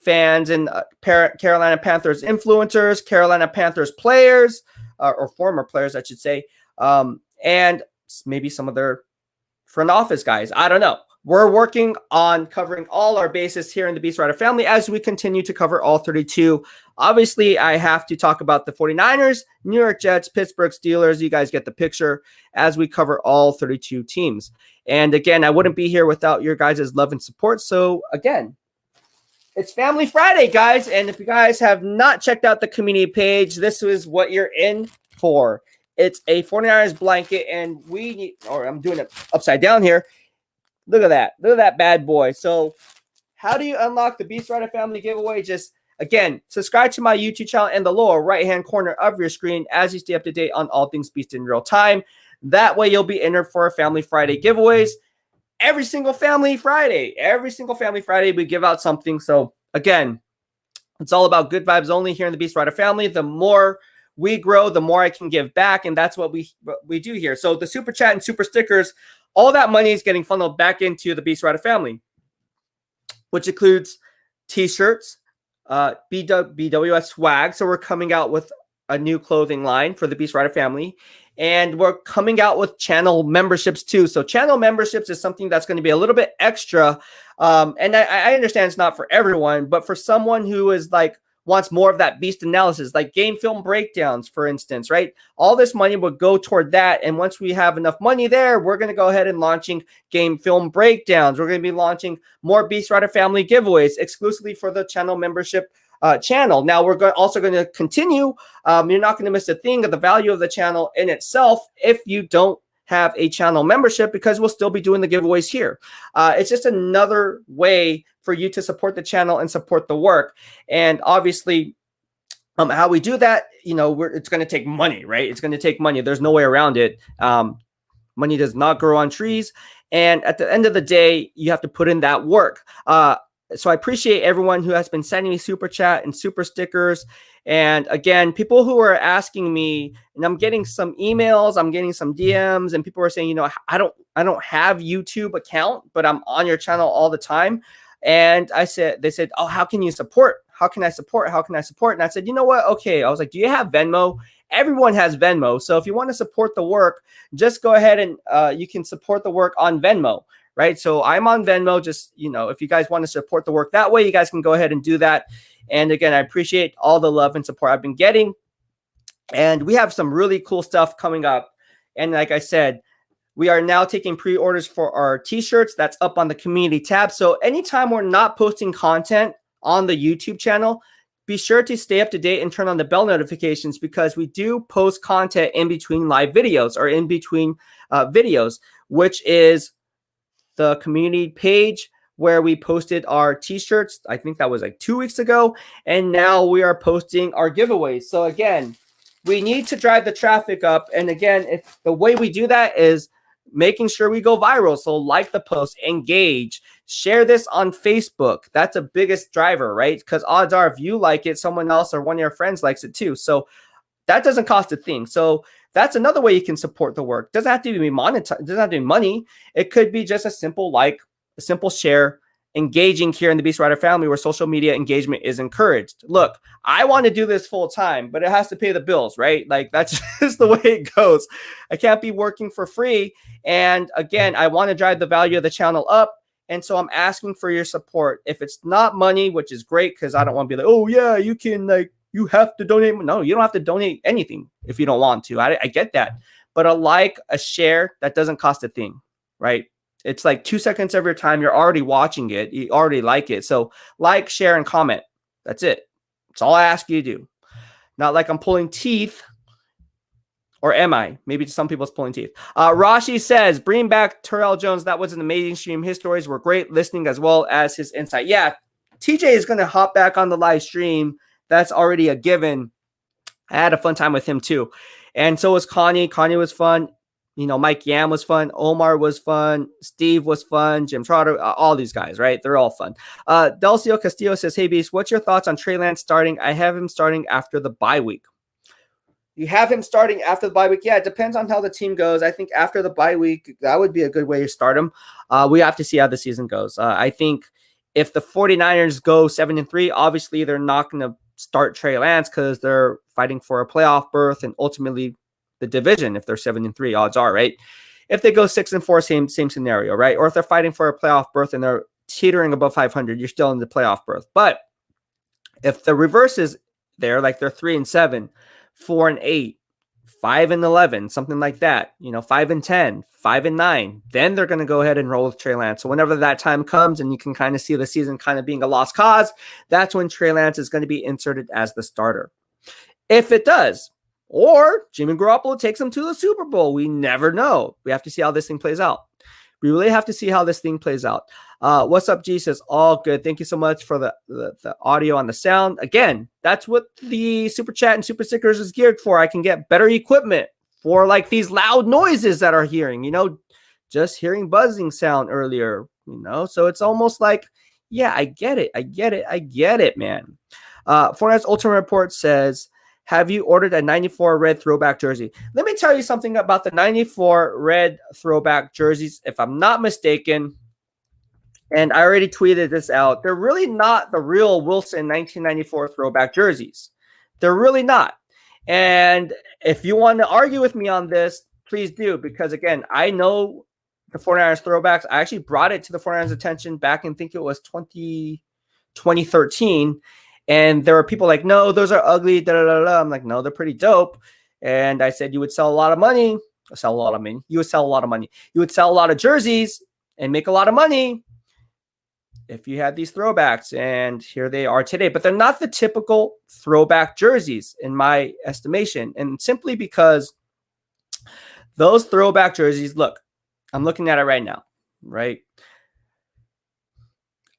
fans and Carolina Panthers influencers, Carolina Panthers players, or former players, I should say, and maybe some of their front office guys. I don't know. We're working on covering all our bases here in the BEASTwriter family as we continue to cover all 32. Obviously, I have to talk about the 49ers, New York Jets, Pittsburgh Steelers. You guys get the picture as we cover all 32 teams. And again, I wouldn't be here without your guys' love and support. So again, it's Family Friday, guys. And if you guys have not checked out the community page, this is what you're in for. It's a 49ers blanket, and we need, or I'm doing it upside down here. Look at that. Look at that bad boy. So how do you unlock the BEASTwriter Family giveaway? Just, again, subscribe to my YouTube channel in the lower right-hand corner of your screen as you stay up to date on all things Beast in real time. That way you'll be entered for Family Friday giveaways. Every single Family Friday we give out something. So again, it's all about good vibes only here in the BEASTwriter Family. The more we grow, the more I can give back, and that's what we do here. So the super chat and super stickers, all that money is getting funneled back into the BEASTwriter Family, which includes t-shirts, BWS swag. So we're coming out with a new clothing line for the BEASTwriter Family, and we're coming out with channel memberships too. So channel memberships is something that's going to be a little bit extra. And I understand it's not for everyone, but for someone who is like, wants more of that beast analysis, like game film breakdowns, for instance, right? All this money would go toward that. And once we have enough money there, we're going to go ahead and launching game film breakdowns. We're going to be launching more BEASTwriter Family giveaways exclusively for the channel membership channel. Now we're also going to continue. You're not going to miss a thing of the value of the channel in itself if you don't have a channel membership, because we'll still be doing the giveaways here. It's just another way for you to support the channel and support the work. And obviously, how we do that, you know, it's going to take money, right? It's going to take money. There's no way around it. Money does not grow on trees. And at the end of the day, you have to put in that work. So I appreciate everyone who has been sending me super chat and super stickers. And again, people who are asking me, and I'm getting some emails, I'm getting some DMs, and people are saying, you know, I don't have YouTube account, but I'm on your channel all the time. And they said, oh, how can you support? How can I support? How can I support? And I said, you know what? Okay. I was like, do you have Venmo? Everyone has Venmo. So if you want to support the work, just go ahead and you can support the work on Venmo. Right. So I'm on Venmo. Just, you know, if you guys want to support the work that way, you guys can go ahead and do that. And again, I appreciate all the love and support I've been getting. And we have some really cool stuff coming up. And like I said, we are now taking pre-orders for our t-shirts. That's up on the community tab. So anytime we're not posting content on the YouTube channel, be sure to stay up to date and turn on the bell notifications, because we do post content in between live videos or in between videos, which is the community page where we posted our t-shirts. I think that was like 2 weeks ago. And now we are posting our giveaways. So again, we need to drive the traffic up. And again, if the way we do that is making sure we go viral. So like the post, engage, share this on Facebook. That's a biggest driver, right? Because odds are if you like it, someone else or one of your friends likes it too. So that doesn't cost a thing. So that's another way you can support the work. Doesn't have to be monetized. Doesn't have to be money. It could be just a simple like, a simple share, engaging here in the BEASTwriter Family where social media engagement is encouraged. Look, I want to do this full time, but it has to pay the bills, right? Like that's just the way it goes. I can't be working for free. And again, I want to drive the value of the channel up. And so I'm asking for your support. If it's not money, which is great, because I don't want to be like, oh yeah, you can like, you have to donate. No, you don't have to donate anything if you don't want to. I get that. But a like, a share, that doesn't cost a thing, right? It's like 2 seconds of your time. You're already watching it. You already like it. So like, share, and comment. That's it. That's all I ask you to do. Not like I'm pulling teeth Or am I? Maybe some people's pulling teeth. Rashi says, bring back Terrell Jones. That was an amazing stream. His stories were great listening as well as his insight. Yeah, TJ is going to hop back on the live stream. That's already a given. I had a fun time with him too. And so was Connie. Connie was fun. You know, Mike Yam was fun. Omar was fun. Steve was fun. Jim Trotter, all these guys, right? They're all fun. Delcio Castillo says, hey, Beast, what's your thoughts on Trey Lance starting? I have him starting after the bye week. You have him starting after the bye week? Yeah, it depends on how the team goes. I think after the bye week, that would be a good way to start him. We have to see how the season goes. I think if the 49ers go 7-3, obviously they're not going to start Trey Lance because they're fighting for a playoff berth and ultimately the division. If they're 7-3, odds are, right? If they go 6-4, same scenario, right? Or if they're fighting for a playoff berth and they're teetering above 500, you're still in the playoff berth. But if the reverse is there, like they're 3-7, 4-8, 5-11, something like that, 5-10, 5-9, then they're going to go ahead and roll with Trey Lance. So whenever that time comes and you can kind of see the season kind of being a lost cause, that's when Trey Lance is going to be inserted as the starter. If it does, or Jimmy Garoppolo takes them to the Super Bowl, we never know. We have to see how this thing plays out. We really have to see how this thing plays out. What's up, G says, all good. Thank you so much for the audio and the sound. Again, that's what the super chat and super stickers is geared for. I can get better equipment for like these loud noises that are hearing, just hearing buzzing sound earlier, so it's almost like, yeah, I get it, man. Fortnite's Ultimate Report says, have you ordered a 94 red throwback jersey? Let me tell you something about the 94 red throwback jerseys. If I'm not mistaken, and I already tweeted this out, they're really not the real Wilson 1994 throwback jerseys. They're really not. And if you want to argue with me on this, please do. Because, again, I know the 49ers throwbacks. I actually brought it to the 49ers' attention back in, I think it was 2013. And there were people like, no, those are ugly. Da, da, da, da. I'm like, no, they're pretty dope. And I said, you would sell a lot of money. You would sell a lot of money. You would sell a lot of jerseys and make a lot of money if you had these throwbacks. And here they are today. But they're not the typical throwback jerseys in my estimation. And simply because those throwback jerseys, look, I'm looking at it right now, right?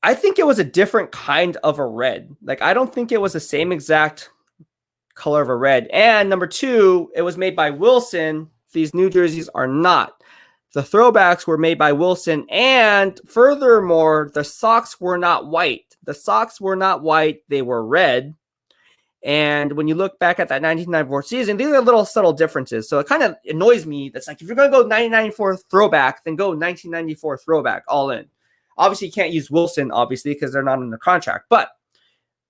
I think it was a different kind of a red. Like, I don't think it was the same exact color of a red. And number two, it was made by Wilson. These new jerseys are not. The throwbacks were made by Wilson. And furthermore, the socks were not white. They were red. And when you look back at that 1994 season, these are little subtle differences. So it kind of annoys me. That's like, if you're going to go 1994 throwback, then go 1994 throwback all in. Obviously, you can't use Wilson, obviously, because they're not in the contract. But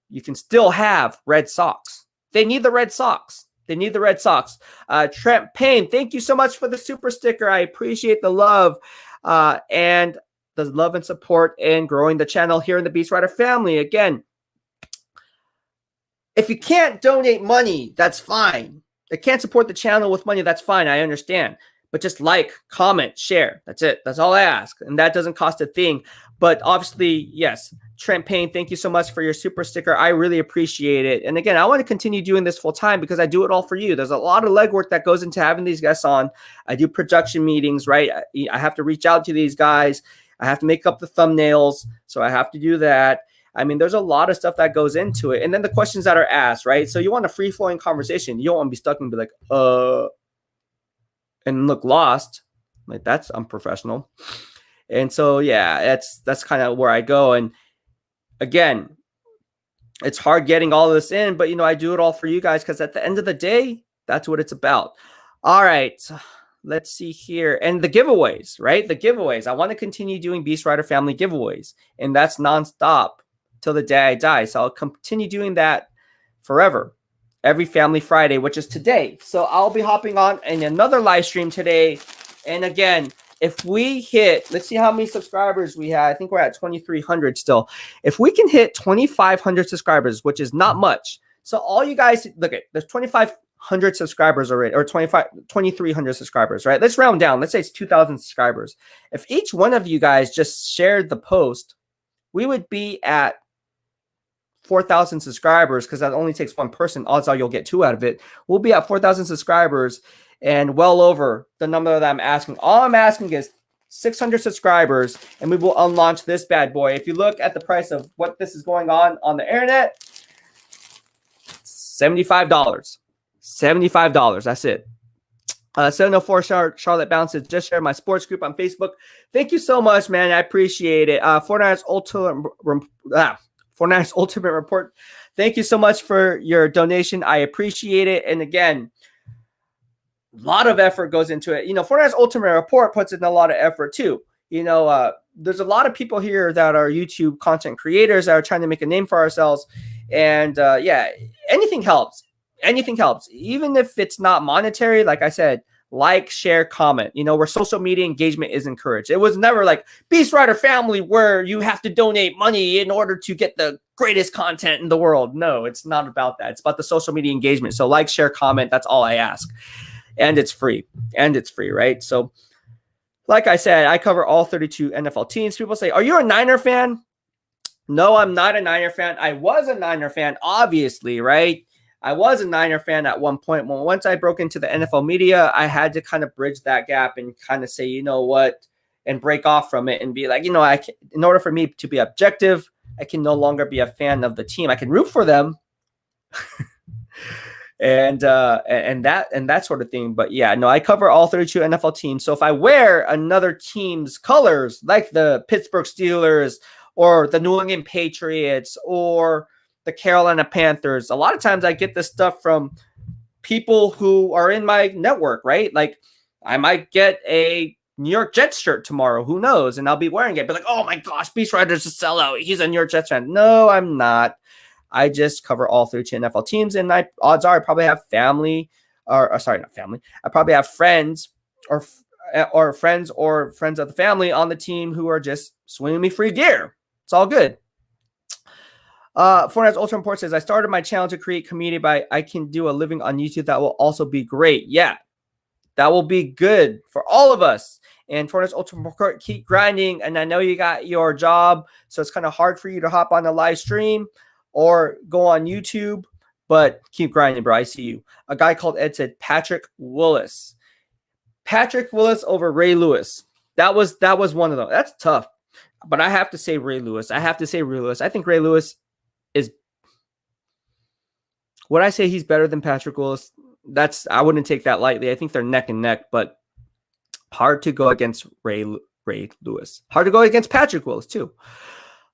you can still have red socks. They need the red socks. Trent Payne, thank you so much for the super sticker. I appreciate the love and the love and support in growing the channel here in the BEASTwriter family. Again, if you can't donate money, that's fine. If you can't support the channel with money, that's fine. I understand. But just like, comment, share. That's it. That's all I ask. And that doesn't cost a thing. But obviously, yes, Trent Payne, thank you so much for your super sticker. I really appreciate it. And again, I want to continue doing this full time because I do it all for you. There's a lot of legwork that goes into having these guests on. I do production meetings, right? I have to reach out to these guys. I have to make up the thumbnails. So I have to do that. I mean, there's a lot of stuff that goes into it. And then the questions that are asked, right? So you want a free-flowing conversation. You don't want to be stuck and be like, and look lost. Like, that's unprofessional. And so, yeah, that's kind of where I go. And again, it's hard getting all of this in, but I do it all for you guys because at the end of the day, that's what it's about. All right, let's see here. And the giveaways, right? The giveaways. I want to continue doing BEASTwriter Family giveaways, and that's nonstop till the day I die. So I'll continue doing that forever. Every Family Friday, which is today. So I'll be hopping on in another live stream today. And again, if we hit, let's see how many subscribers we have. I think we're at 2,300 still. If we can hit 2,500 subscribers, which is not much. So all you guys, look at, there's 2,500 subscribers already, or 2,300 subscribers, right? Let's round down. Let's say it's 2,000 subscribers. If each one of you guys just shared the post, we would be at 4,000 subscribers, because that only takes one person. Odds are you'll get two out of it. We'll be at 4,000 subscribers. and well over the number that I'm asking. All I'm asking is 600 subscribers, and we will unlaunch this bad boy. If you look at the price of what this is going on the internet, $75. $75. That's it. 704 Charlotte Bounces just shared my sports group on Facebook. Thank you so much, man. I appreciate it. 49ers Ultimate Report. Thank you so much for your donation. I appreciate it. And again, a lot of effort goes into it. 49ers Ultimate Report puts in a lot of effort too. There's a lot of people here that are YouTube content creators that are trying to make a name for ourselves. And anything helps. Anything helps. Even if it's not monetary, like I said, like, share, comment, where social media engagement is encouraged. It was never like BEASTwriter Family where you have to donate money in order to get the greatest content in the world. No, it's not about that. It's about the social media engagement. So like, share, comment. That's all I ask. And it's free. Right? So like I said, I cover all 32 NFL teams. People say, are you a Niner fan? No, I'm not a Niner fan. I was a Niner fan, obviously, right? I was a Niner fan at one point. Well, once I broke into the NFL media, I had to kind of bridge that gap and kind of say, you know what, and break off from it and be like, in order for me to be objective, I can no longer be a fan of the team. I can root for them and that sort of thing. But yeah, no, I cover all 32 NFL teams. So if I wear another team's colors, like the Pittsburgh Steelers or the New England Patriots or the Carolina Panthers, a lot of times I get this stuff from people who are in my network, right? Like I might get a New York Jets shirt tomorrow, who knows? And I'll be wearing it, but like, oh my gosh, BEASTwriter's a sellout. He's a New York Jets fan. No, I'm not. I just cover all 32 NFL teams, and odds are I probably have family, or sorry, not family. I probably have friends or friends of the family on the team who are just swinging me free gear. It's all good. Fortnite's Ultra Report says, I started my channel to create community, but I can do a living on YouTube. That will also be great. Yeah, that will be good for all of us. And Fortnite's Ultra Report, keep grinding. And I know you got your job, so it's kind of hard for you to hop on the live stream or go on YouTube, but keep grinding, bro. I see you. A guy called Ed said, Patrick Willis. Patrick Willis over Ray Lewis. That was one of them. That's tough. But I have to say Ray Lewis. I think Ray Lewis is, would I say he's better than Patrick Willis? I wouldn't take that lightly. I think they're neck and neck, but hard to go against Ray Lewis. Hard to go against Patrick Willis too.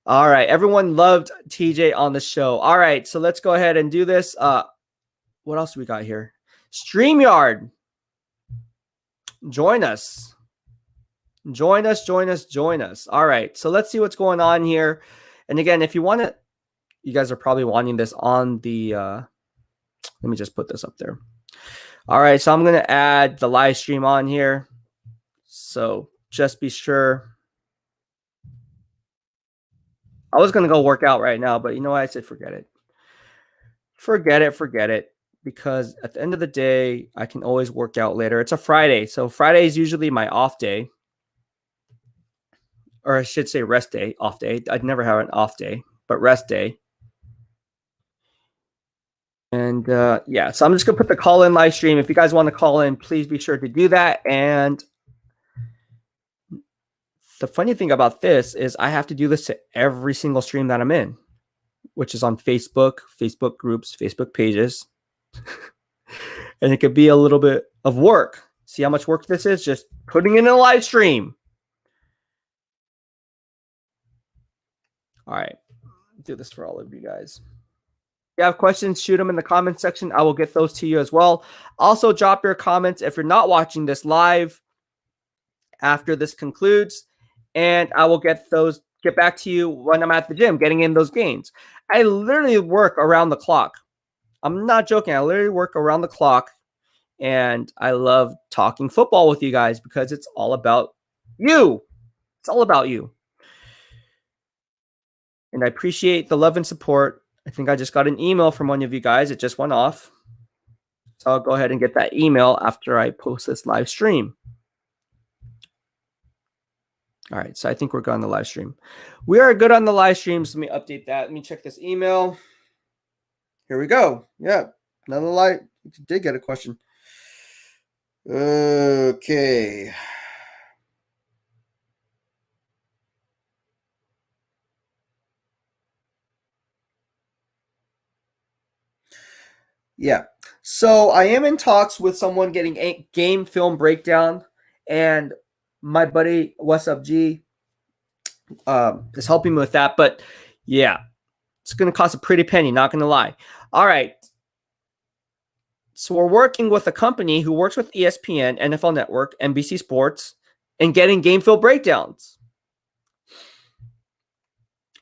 All right. Everyone loved TJ on the show. All right. So let's go ahead and do this. What else do we got here? StreamYard. Join us. All right. So let's see what's going on here. And again, if you want to, you guys are probably wanting this on the, let me just put this up there. All right. So I'm going to add the live stream on here. So just be sure. I was going to go work out right now, but you know what? I said, forget it. Forget it. Because at the end of the day, I can always work out later. It's a Friday. So Friday is usually my off day. Or I should say rest day, off day. I'd never have an off day, but rest day. And yeah, so I'm just going to put the call-in live stream. If you guys want to call in, please be sure to do that. And the funny thing about this is I have to do this to every single stream that I'm in, which is on Facebook, Facebook groups, Facebook pages. And it could be a little bit of work. See how much work this is? Just putting in a live stream. All right. Do this for all of you guys. If you have questions, shoot them in the comments section. I will get those to you as well. Also, drop your comments if you're not watching this live after this concludes. And I will get back to you when I'm at the gym, getting in those gains. I literally work around the clock. I'm not joking. I literally work around the clock. And I love talking football with you guys because it's all about you. It's all about you. And I appreciate the love and support. I think I just got an email from one of you guys. It just went off. So I'll go ahead and get that email after I post this live stream. All right. So I think we're good on the live stream. We are good on the live streams. Let me update that. Let me check this email. Here we go. Yeah. Another live. Did get a question. Okay. Yeah. So I am in talks with someone getting a game film breakdown, and my buddy, what's up, G, is helping me with that. But yeah, it's going to cost a pretty penny, not going to lie. All right. So we're working with a company who works with ESPN, NFL Network, NBC Sports, and getting game film breakdowns.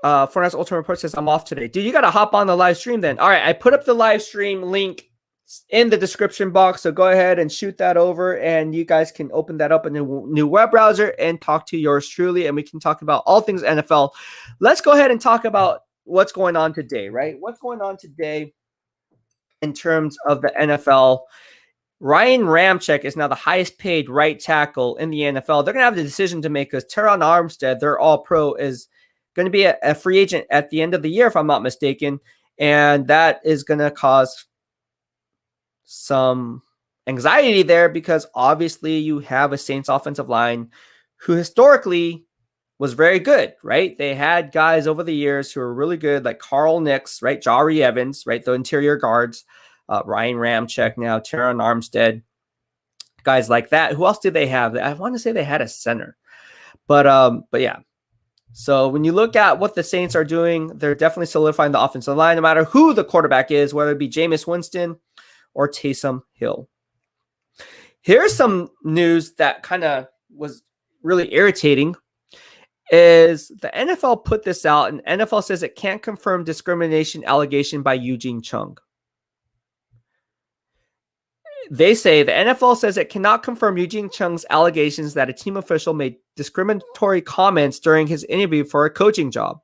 Fortnite's Ultimate Report says, I'm off today. Dude, you got to hop on the live stream then. All right, I put up the live stream link in the description box, so go ahead and shoot that over, and you guys can open that up in a new web browser and talk to yours truly, and we can talk about all things NFL. Let's go ahead and talk about what's going on today, right? What's going on today in terms of the NFL? Ryan Ramczyk is now the highest paid right tackle in the NFL. They're going to have the decision to make because Teron Armstead, their all-pro, is going to be a free agent at the end of the year, if I'm not mistaken, and that is going to cause some anxiety there because obviously you have a Saints offensive line who historically was very good, right? They had guys over the years who were really good, like Carl Nix, right? Jari Evans, right? The interior guards, Ryan Ramczyk, now Teron Armstead, guys like that. Who else did they have? I want to say they had a center, but yeah. So when you look at what the Saints are doing, they're definitely solidifying the offensive line, no matter who the quarterback is, whether it be Jameis Winston or Taysom Hill. Here's some news that kind of was really irritating. Is the NFL put this out, and NFL says it can't confirm discrimination allegation by Eugene Chung. They say the NFL says it cannot confirm Eugene Chung's allegations that a team official made discriminatory comments during his interview for a coaching job.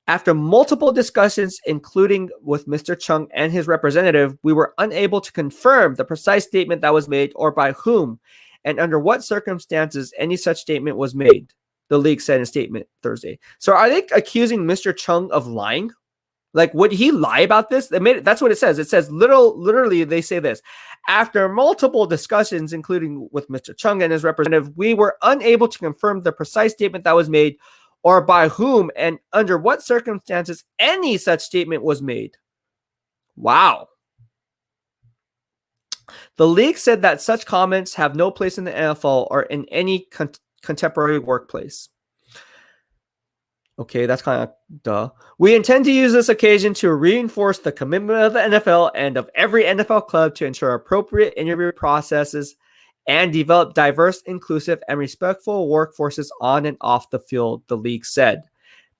After multiple discussions, including with Mr. Chung and his representative, we were unable to confirm the precise statement that was made or by whom and under what circumstances any such statement was made, the league said in a statement Thursday. So are they accusing Mr. Chung of lying? Like, would he lie about this? That's what it says. It says literally, they say this. After multiple discussions, including with Mr. Chung and his representative, we were unable to confirm the precise statement that was made or by whom and under what circumstances any such statement was made. Wow. The league said that such comments have no place in the NFL or in any contemporary workplace. Okay, that's kind of duh. We intend to use this occasion to reinforce the commitment of the NFL and of every NFL club to ensure appropriate interview processes and develop diverse, inclusive, and respectful workforces on and off the field, the league said.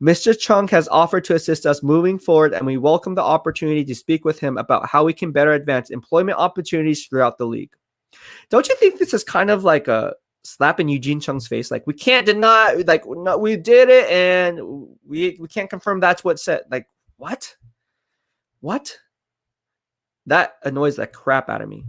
Mr. Chung has offered to assist us moving forward, and we welcome the opportunity to speak with him about how we can better advance employment opportunities throughout the league. Don't you think this is kind of like a slap in Eugene Chung's face? Like, we can't deny, like, no, we did it, and we can't confirm that's what said. Like, what? That annoys the crap out of me.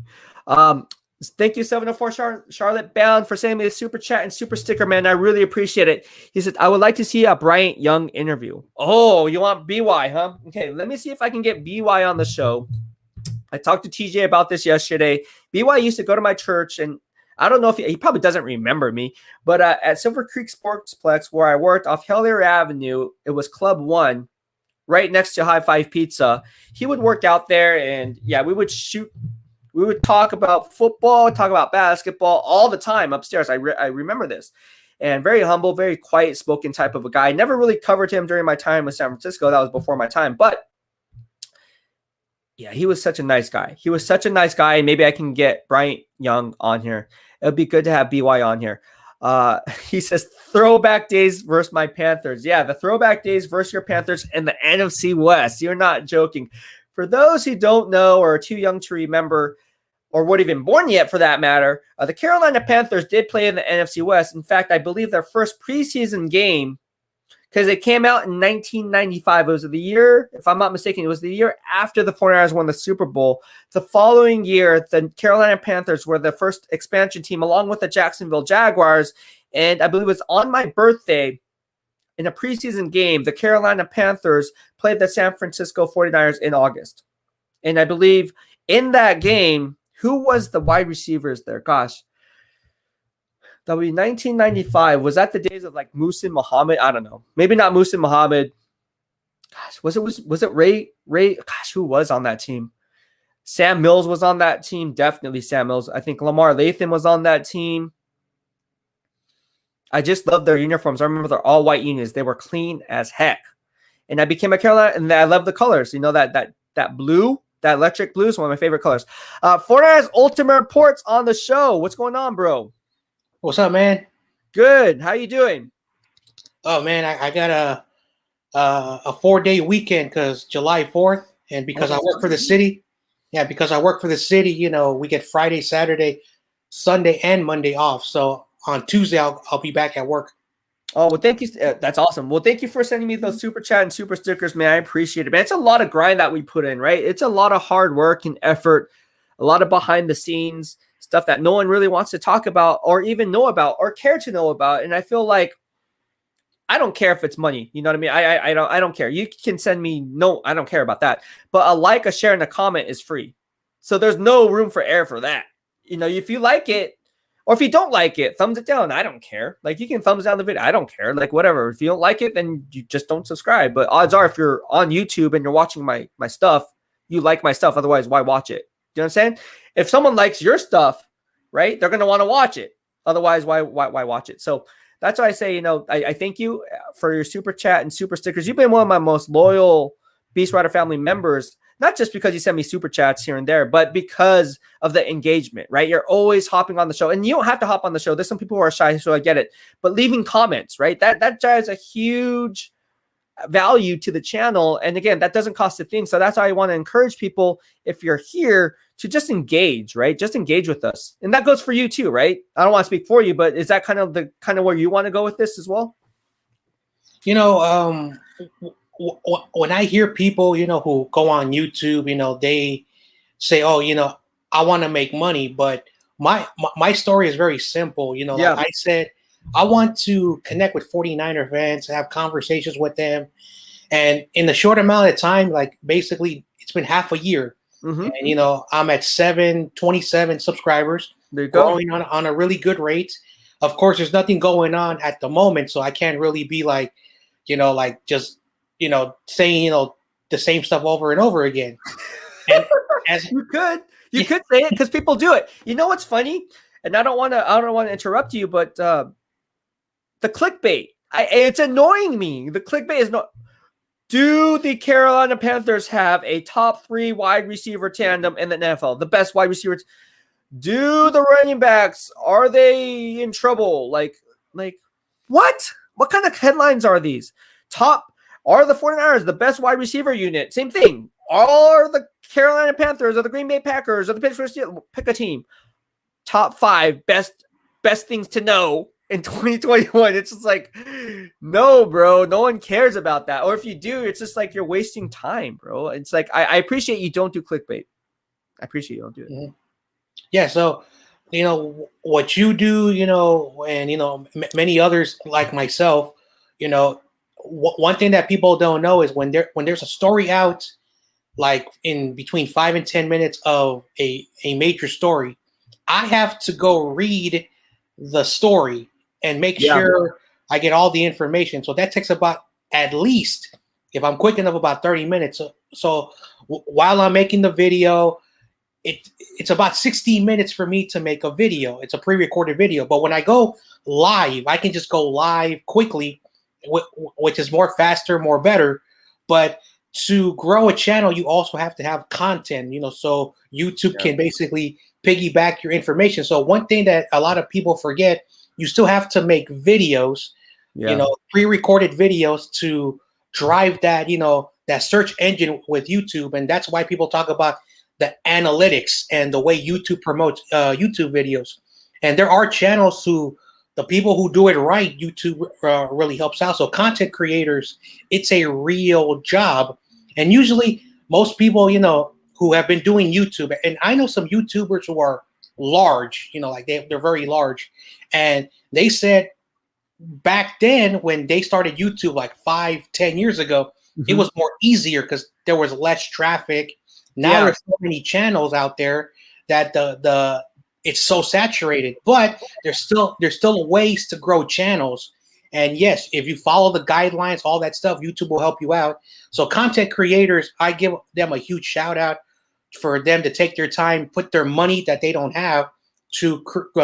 Thank you, 704 Charlotte Bound, for sending me a super chat and super sticker, man. I really appreciate it. He said, I would like to see a Bryant Young interview. Oh, you want BY, huh? Okay, let me see if I can get BY on the show. I talked to TJ about this yesterday. BY used to go to my church, and I don't know if he probably doesn't remember me, but at Silver Creek Sportsplex, where I worked off Hellier Avenue, it was Club 1, right next to High Five Pizza. He would work out there, and yeah, we would shoot. We would talk about football, talk about basketball all the time upstairs. I remember this. And very humble, very quiet-spoken type of a guy. Never really covered him during my time with San Francisco. That was before my time. But, yeah, he was such a nice guy. Maybe I can get Bryant Young on here. It would be good to have BY on here. He says, throwback days versus my Panthers. Yeah, the throwback days versus your Panthers in the NFC West. You're not joking. For those who don't know or are too young to remember, or weren't even born yet for that matter, the Carolina Panthers did play in the NFC West. In fact, I believe their first preseason game, because it came out in 1995. It was the year, if I'm not mistaken, it was the year after the 49ers won the Super Bowl. The following year, the Carolina Panthers were the first expansion team along with the Jacksonville Jaguars. And I believe it was on my birthday, in a preseason game, the Carolina Panthers played the San Francisco 49ers in August. And I believe in that game, Who was the wide receivers there? Gosh. That would be 1995. Was that the days of like Musin Muhammad? I don't know. Maybe not Musin Muhammad. Gosh, was it Ray? Gosh, who was on that team? Sam Mills was on that team. Definitely Sam Mills. I think Lamar Latham was on that team. I just love their uniforms. I remember they're all white unions. They were clean as heck. And I became a Carolina, and I love the colors. You know, that blue, that electric blue is one of my favorite colors. Fortnite's Ultimate Reports on the show. What's going on, bro? What's up, man? Good. How you doing? Oh man, I got a 4-day weekend because July 4th, and because I work for the city. Yeah, because I work for the city, you know, we get Friday, Saturday, Sunday, and Monday off. So on Tuesday, I'll be back at work. Oh, well, thank you. That's awesome. Well, thank you for sending me those super chat and super stickers, man. I appreciate it, man. It's a lot of grind that we put in, right? It's a lot of hard work and effort, a lot of behind the scenes stuff that no one really wants to talk about or even know about or care to know about. And I feel like I don't care if it's money. You know what I mean? I don't care. You can send me, no, I don't care about that. But a like, a share, and a comment is free. So there's no room for error for that. You know, if you like it, or if you don't like it, thumbs it down. I don't care. Like, you can thumbs down the video. I don't care. Like, whatever. If you don't like it, then you just don't subscribe. But odds are, if you're on YouTube and you're watching my stuff, you like my stuff. Otherwise, why watch it? You know what I'm saying? If someone likes your stuff, right, they're going to want to watch it. Otherwise, why watch it? So that's why I say, you know, I thank you for your super chat and super stickers. You've been one of my most loyal BEASTwriter family members, not just because you send me super chats here and there, but because of the engagement, right? You're always hopping on the show, and you don't have to hop on the show. There's some people who are shy, so I get it. But leaving comments, right? That drives a huge value to the channel. And again, that doesn't cost a thing. So that's why I want to encourage people, if you're here, to just engage, right? Just engage with us. And that goes for you too, right? I don't want to speak for you, but is that kind of where you want to go with this as well? You know, when I hear people, you know, who go on YouTube, you know, they say, oh, you know, I want to make money, but my story is very simple. You know, yeah. Like I said, I want to connect with 49er fans, have conversations with them. And in the short amount of time, like basically it's been half a year. Mm-hmm. And, you know, I'm at 727 subscribers, there you go. growing on a really good rate. Of course, there's nothing going on at the moment, so I can't really be like, you know, like just, you know, saying, you know, the same stuff over and over again. And as you could say it because people do it. You know what's funny? And I don't want to interrupt you, but the clickbait, it's annoying me. The clickbait is not. Do the Carolina Panthers have a top 3 wide receiver tandem in the NFL? The best wide receivers. Do the running backs, are they in trouble? Like what? What kind of headlines are these? Are the 49ers the best wide receiver unit? Same thing. Are the Carolina Panthers or the Green Bay Packers or the Pittsburgh Steelers? Pick a team. Top 5 best things to know in 2021. It's just like, no, bro, no one cares about that. Or if you do, it's just like you're wasting time, bro. It's like, I appreciate you don't do clickbait. I appreciate you don't do it. Mm-hmm. Yeah. So, you know, what you do, you know, and, you know, many others like myself, you know, one thing that people don't know is when there's a story out, like in between 5 and 10 minutes of a major story, I have to go read the story and make sure I get all the information. So that takes about, at least, if I'm quick enough, about 30 minutes. So while I'm making the video, it's about 60 minutes for me to make a video. It's a pre-recorded video. But when I go live, I can just go live quickly, which is more faster, more better. But to grow a channel, you also have to have content, you know, so YouTube can basically piggyback your information. So one thing that a lot of people forget, you still have to make videos, you know, pre-recorded videos to drive that, you know, that search engine with YouTube. And that's why people talk about the analytics and the way YouTube promotes YouTube videos. And there are channels the people who do it right, YouTube really helps out. So content creators, it's a real job. And usually most people, you know, who have been doing YouTube, and I know some YouTubers who are large, you know, like they're very large. And they said back then when they started YouTube like 5-10 years ago, it was more easier because there was less traffic. Now there's so many channels out there that the it's so saturated, but there's still ways to grow channels. And yes, if you follow the guidelines, all that stuff, YouTube will help you out. So content creators, I give them a huge shout out for them to take their time, put their money that they don't have to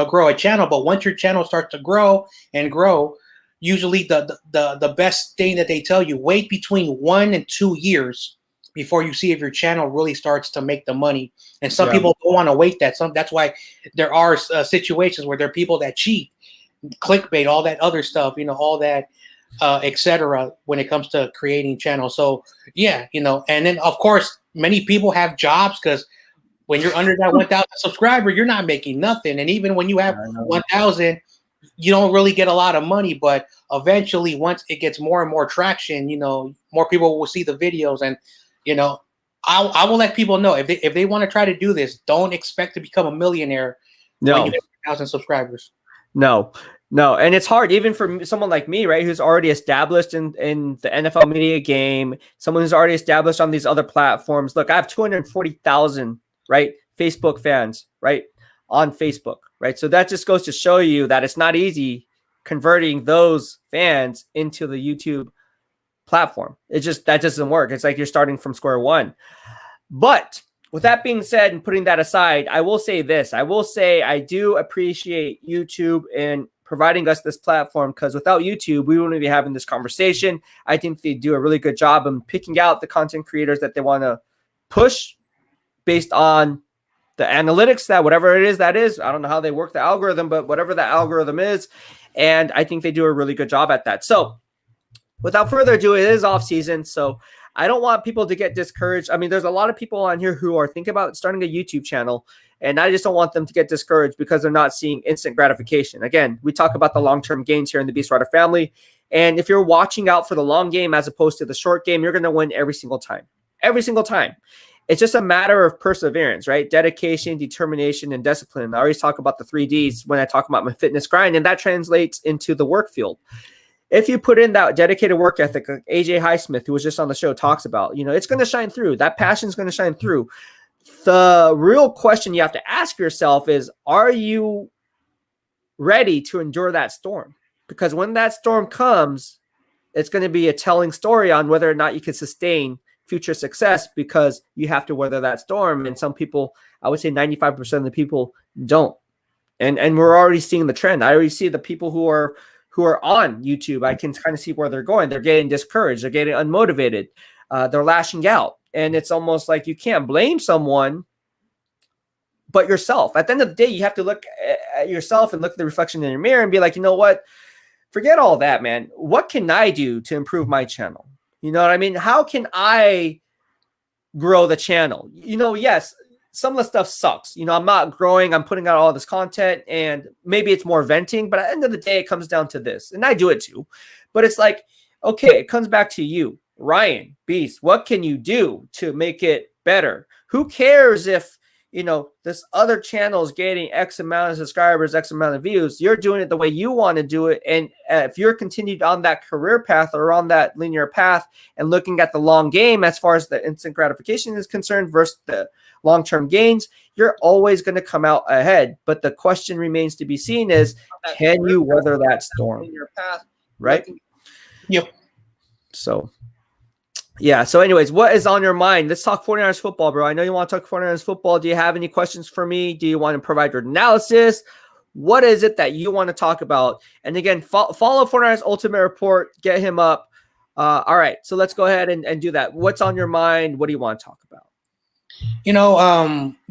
grow a channel. But once your channel starts to grow and grow, usually the best thing that they tell you, wait between 1 and 2 years before you see if your channel really starts to make the money. And some people don't want to wait that. That's why there are situations where there are people that cheat, clickbait, all that other stuff, all that, etc. when it comes to creating channels. So yeah, and then of course, many people have jobs, because when you're under that 1,000 subscriber, you're not making nothing. And even when you have 1,000, you don't really get a lot of money. But eventually, once it gets more and more traction, more people will see the videos. And I will let people know, if they want to try to do this, don't expect to become a millionaire when you have 1,000 subscribers. No, and it's hard even for someone like me, right, who's already established in the NFL media game, someone who's already established on these other platforms. Look, I have 240,000, right, Facebook fans, right, on Facebook, right? So that just goes to show you that it's not easy converting those fans into the YouTube platform. That doesn't work. It's like you're starting from square one. But with that being said, and putting that aside, I will say this. I will say I do appreciate YouTube and providing us this platform, because without YouTube, we wouldn't be having this conversation. I think they do a really good job in picking out the content creators that they want to push based on the analytics, that whatever it is that is. I don't know how they work the algorithm, but whatever the algorithm is. And I think they do a really good job at that. So without further ado, it is off season. So I don't want people to get discouraged. I mean, there's a lot of people on here who are thinking about starting a YouTube channel, and I just don't want them to get discouraged because they're not seeing instant gratification. Again, we talk about the long-term gains here in the BEASTwriter family. And if you're watching out for the long game as opposed to the short game, you're going to win every single time. Every single time. It's just a matter of perseverance, right? Dedication, determination, and discipline. I always talk about the 3 Ds when I talk about my fitness grind, and that translates into the work field. If you put in that dedicated work ethic, like AJ Highsmith, who was just on the show, talks about, it's going to shine through. That passion is going to shine through. The real question you have to ask yourself is, are you ready to endure that storm? Because when that storm comes, it's going to be a telling story on whether or not you can sustain future success, because you have to weather that storm. And some people, I would say 95% of the people don't. And we're already seeing the trend. I already see the people who are on YouTube. I can kind of see where they're going. They're getting discouraged. They're getting unmotivated. They're lashing out. And it's almost like you can't blame someone but yourself. At the end of the day, you have to look at yourself and look at the reflection in your mirror and be like, you know what? Forget all that, man. What can I do to improve my channel? You know what I mean? How can I grow the channel? Yes, some of the stuff sucks. I'm not growing. I'm putting out all this content, and maybe it's more venting, but at the end of the day, it comes down to this, and I do it too. But it's like, okay, it comes back to you, Ryan, Beast. What can you do to make it better? Who cares if, this other channel is getting X amount of subscribers, X amount of views? You're doing it the way you want to do it. And if you're continued on that career path or on that linear path and looking at the long game as far as the instant gratification is concerned versus the long-term gains, you're always going to come out ahead. But the question remains to be seen is, can you weather that storm? Right? Yep. So, yeah. So anyways, what is on your mind? Let's talk 49ers football, bro. I know you want to talk 49ers football. Do you have any questions for me? Do you want to provide your analysis? What is it that you want to talk about? And again, follow 49ers Ultimate Report. Get him up. All right. So let's go ahead and do that. What's on your mind? What do you want to talk about?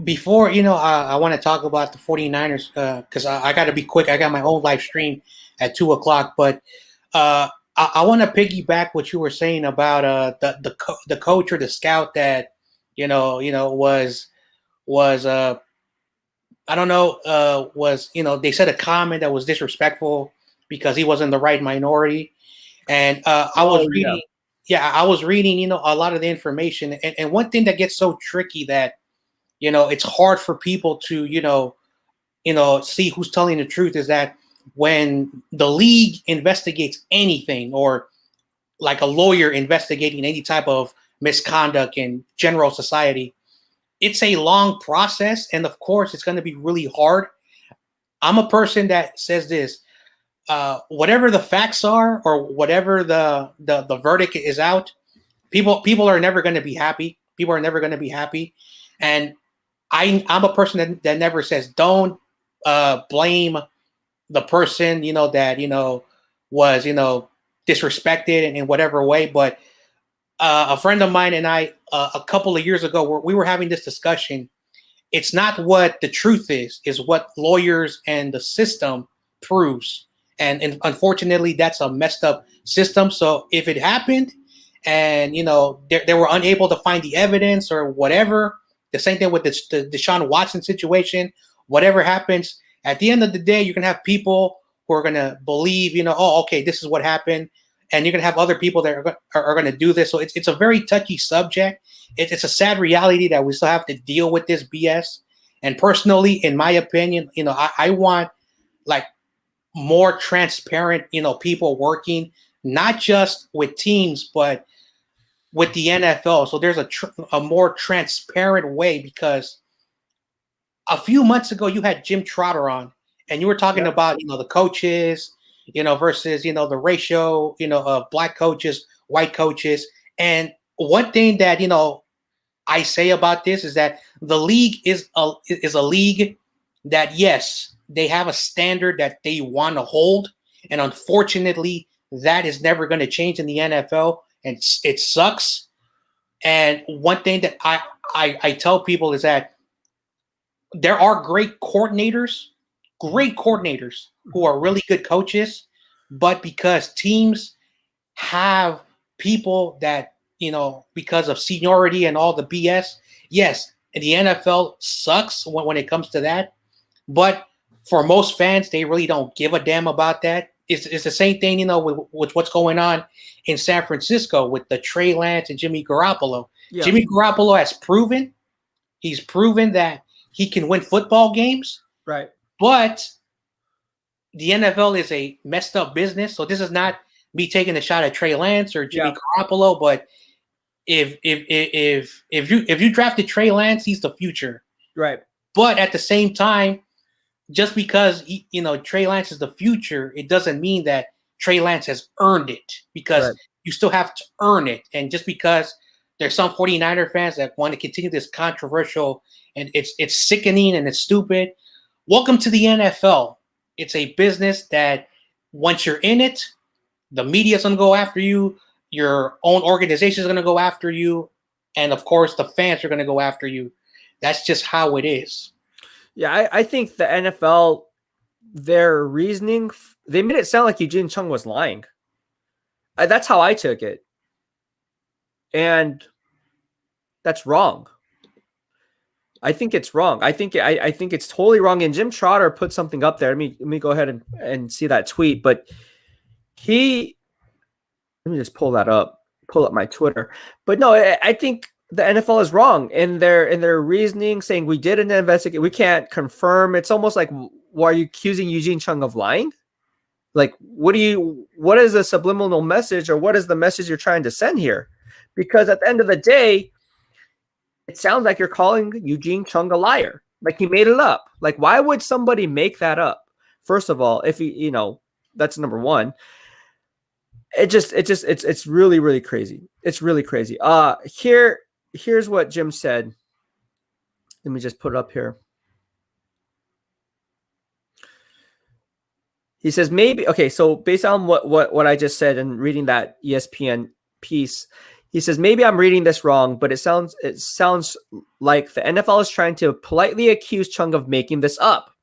Before, I want to talk about the 49ers because I got to be quick. I got my own live stream at 2:00, but I want to piggyback what you were saying about the coach or the scout that was I don't know was they said a comment that was disrespectful because he was in the right minority, and I was reading. Yeah, I was reading, a lot of the information. And one thing that gets so tricky that, it's hard for people to, see who's telling the truth is that when the league investigates anything, or like a lawyer investigating any type of misconduct in general society, it's a long process, and of course, it's going to be really hard. I'm a person that says this: whatever the facts are, or whatever the verdict is out, people are never going to be happy. People are never going to be happy, and I'm a person that never says don't blame the person that was disrespected in whatever way. But a friend of mine and I a couple of years ago, we were having this discussion. It's not what the truth is what lawyers and the system proves. And unfortunately, that's a messed up system. So if it happened and, they were unable to find the evidence or whatever, the same thing with the Deshaun Watson situation, whatever happens, at the end of the day, you're going to have people who are going to believe, oh, okay, this is what happened. And you're going to have other people that are going to do this. So it's a very touchy subject. It's a sad reality that we still have to deal with this BS. And personally, in my opinion, I want like more transparent, people working, not just with teams, but with the NFL. So there's a more transparent way, because a few months ago you had Jim Trotter on, and you were talking about, the coaches, versus, the ratio, of black coaches, white coaches. And one thing that, I say about this is that the league is a league that, yes, they have a standard that they want to hold. And unfortunately, that is never going to change in the NFL. And it sucks. And one thing that I tell people is that there are great coordinators who are really good coaches, but because teams have people that, because of seniority and all the BS, yes, the NFL sucks when it comes to that. But for most fans, they really don't give a damn about that. It's the same thing, with what's going on in San Francisco with the Trey Lance and Jimmy Garoppolo. Yeah. Jimmy Garoppolo has proven that he can win football games. Right. But the NFL is a messed up business. So this is not me taking a shot at Trey Lance or Jimmy Garoppolo, but if you drafted Trey Lance, he's the future. Right. But at the same time, just because Trey Lance is the future, it doesn't mean that Trey Lance has earned it, because you still have to earn it. And just because there's some 49er fans that want to continue this controversial, and it's sickening and it's stupid. Welcome to the NFL. It's a business that once you're in it, the media's going to go after you. Your own organization is going to go after you. And of course, the fans are going to go after you. That's just how it is. Yeah, I think the NFL, their reasoning, they made it sound like Eugene Chung was lying. That's how I took it. And that's wrong. I think it's wrong. I think it's totally wrong. And Jim Trotter put something up there. Let me go ahead and see that tweet. But let me just pull up my Twitter. But no, I think the NFL is wrong in their reasoning, saying we did an investigation. We can't confirm. It's almost like, why are you accusing Eugene Chung of lying? Like, what is the subliminal message, or what is the message you're trying to send here? Because at the end of the day, it sounds like you're calling Eugene Chung a liar. Like he made it up. Like, why would somebody make that up? First of all, if that's number one. It's really, really crazy. It's really crazy. Here's what Jim said. Let me just put it up here. He says maybe, okay, so based on what I just said and reading that ESPN piece, he says maybe I'm reading this wrong, but it sounds like the NFL is trying to politely accuse Chung of making this up.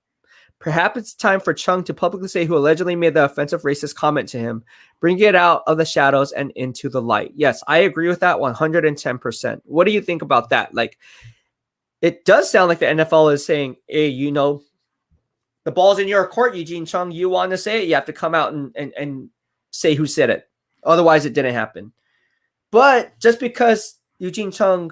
Perhaps it's time for Chung to publicly say who allegedly made the offensive racist comment to him, bring it out of the shadows and into the light. Yes, I agree with that 110%. What do you think about that? Like, it does sound like the NFL is saying, hey, the ball's in your court, Eugene Chung. You want to say it, you have to come out and say who said it. Otherwise, it didn't happen. But just because Eugene Chung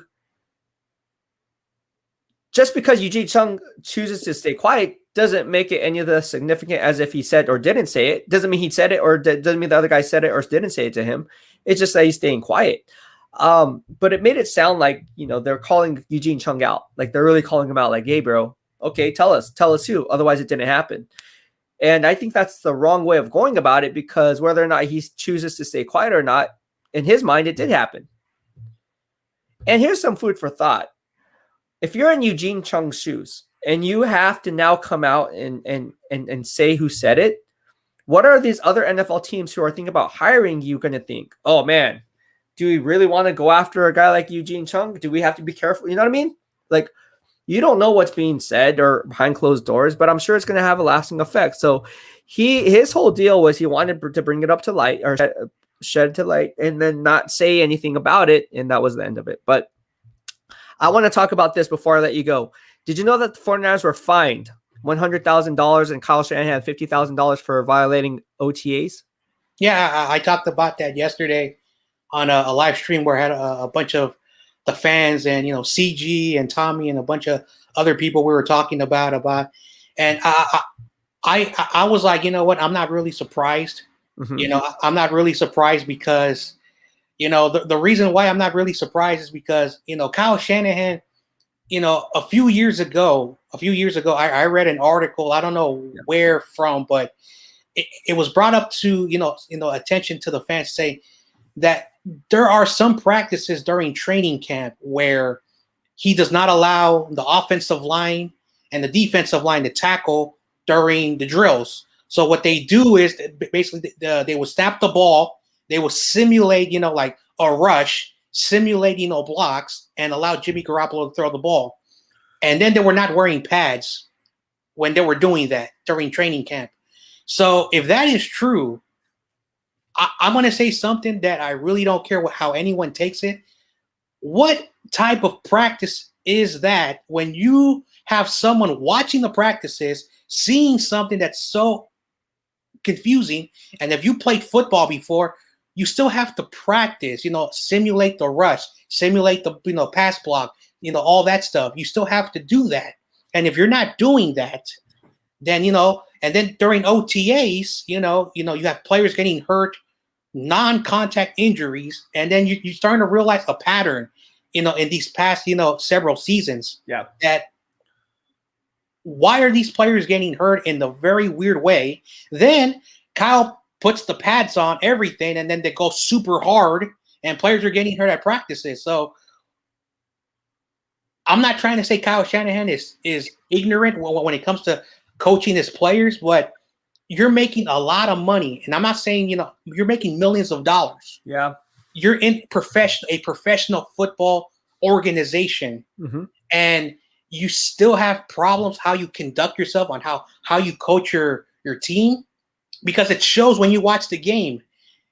chooses to stay quiet doesn't make it any of the significant as if he said or didn't say it. Doesn't mean he said it, or doesn't mean the other guy said it or didn't say it to him. It's just that he's staying quiet. But it made it sound like, they're calling Eugene Chung out. Like they're really calling him out like, hey, bro, okay, tell us who. Otherwise it didn't happen. And I think that's the wrong way of going about it, because whether or not he chooses to stay quiet or not, in his mind, it did happen. And here's some food for thought. If you're in Eugene Chung's shoes and you have to now come out and say who said it, what are these other NFL teams who are thinking about hiring you going to think? Oh, man, do we really want to go after a guy like Eugene Chung? Do we have to be careful? You know what I mean? Like, you don't know what's being said or behind closed doors, but I'm sure it's going to have a lasting effect. So his whole deal was he wanted to bring it up to light, or shed to light, and then not say anything about it. And that was the end of it. But I want to talk about this before I let you go. Did you know that the 49ers were fined $100,000 and Kyle Shanahan $50,000 for violating OTAs? Yeah, I talked about that yesterday on a live stream where I had a bunch of the fans and, CG and Tommy and a bunch of other people we were talking about. And I was like, you know what? I'm not really surprised. Mm-hmm. I'm not really surprised because, the reason why I'm not really surprised is because, Kyle Shanahan, a few years ago, I read an article, I don't know where from, but it was brought up to, attention to the fans, say that there are some practices during training camp where he does not allow the offensive line and the defensive line to tackle during the drills. So what they do is basically they will snap the ball, they will simulate, like a rush, simulate, blocks, and allow Jimmy Garoppolo to throw the ball. And then they were not wearing pads when they were doing that during training camp. So if that is true, I'm going to say something that I really don't care how anyone takes it. What type of practice is that when you have someone watching the practices, seeing something that's so confusing? And if you played football before, you still have to practice, simulate the rush, simulate the, pass block, all that stuff. You still have to do that. And if you're not doing that, then, and then during OTAs, you have players getting hurt, non-contact injuries, and then you're starting to realize a pattern, in these past, several seasons. Yeah. That why are these players getting hurt in the very weird way? Then Kyle puts the pads on everything, and then they go super hard, and players are getting hurt at practices. So I'm not trying to say Kyle Shanahan is ignorant when it comes to coaching his players, but you're making a lot of money. And I'm not saying, you're making millions of dollars. Yeah. You're in a professional football organization. Mm-hmm. And you still have problems how you conduct yourself, on how you coach your team, because it shows when you watch the game.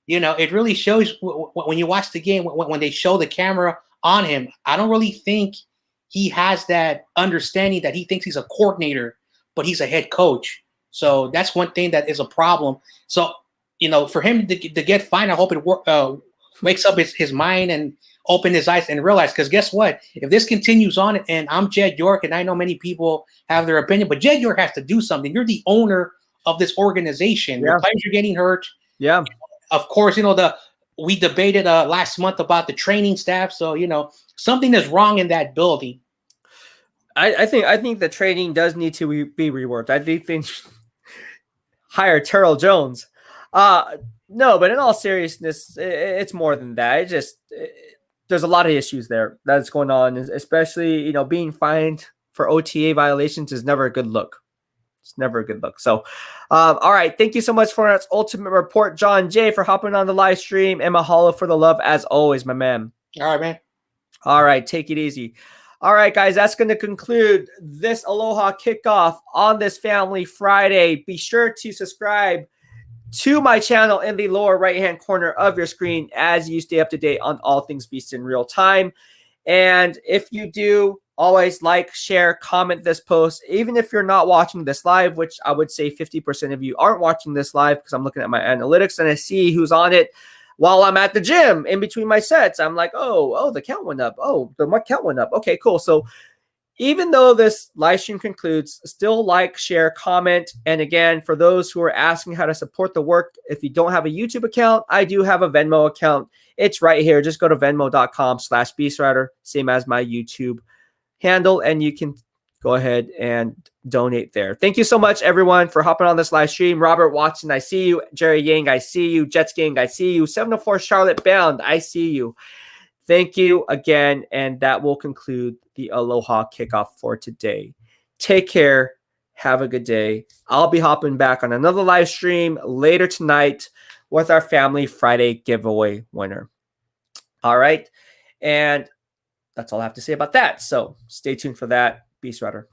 It really shows when you watch the game, when they show the camera on him. I don't really think he has that understanding that he thinks he's a coordinator, but he's a head coach. So that's one thing that is a problem. So, for him to get fined, I hope it wakes up his mind and open his eyes and realize, because guess what? If this continues on, and I'm Jed York, and I know many people have their opinion, but Jed York has to do something. You're the owner of this organization. Yeah. Your players are getting hurt. Yeah. Of course, we debated last month about the training staff. So, something is wrong in that building. I think the training does need to be reworked. I do think hire Terrell Jones. No, but in all seriousness, it's more than that. There's a lot of issues there that's going on, especially, being fined for OTA violations is never a good look. It's never a good look. So, all right. Thank you so much for that ultimate report, John Jay, for hopping on the live stream, and Mahalo for the love as always, my man. All right, man. All right. Take it easy. All right, guys, that's going to conclude this Aloha Kickoff on this Family Friday. Be sure to subscribe to my channel in the lower right-hand corner of your screen as you stay up to date on all things Beast in real time. And if you do, always like, share, comment this post, even if you're not watching this live, which I would say 50% of you aren't watching this live, because I'm looking at my analytics and I see who's on it. While I'm at the gym in between my sets, I'm like, oh, the count went up. Oh, the count went up. Okay, cool. So Even though this live stream concludes, still like, share, comment. And again, for those who are asking how to support the work, if you don't have a YouTube account, I do have a Venmo account. It's right here. Just go to venmo.com/BEASTwriter, same as my YouTube handle, and you can go ahead and donate there. Thank you so much, everyone, for hopping on this live stream. Robert Watson, I see you. Jerry Yang, I see you. Jets Gang, I see you. 704 Charlotte Bound, I see you. Thank you again, and that will conclude the Aloha Kickoff for today. Take care. Have a good day. I'll be hopping back on another live stream later tonight with our Family Friday giveaway winner. All right, and that's all I have to say about that. So stay tuned for that. BEASTwriter.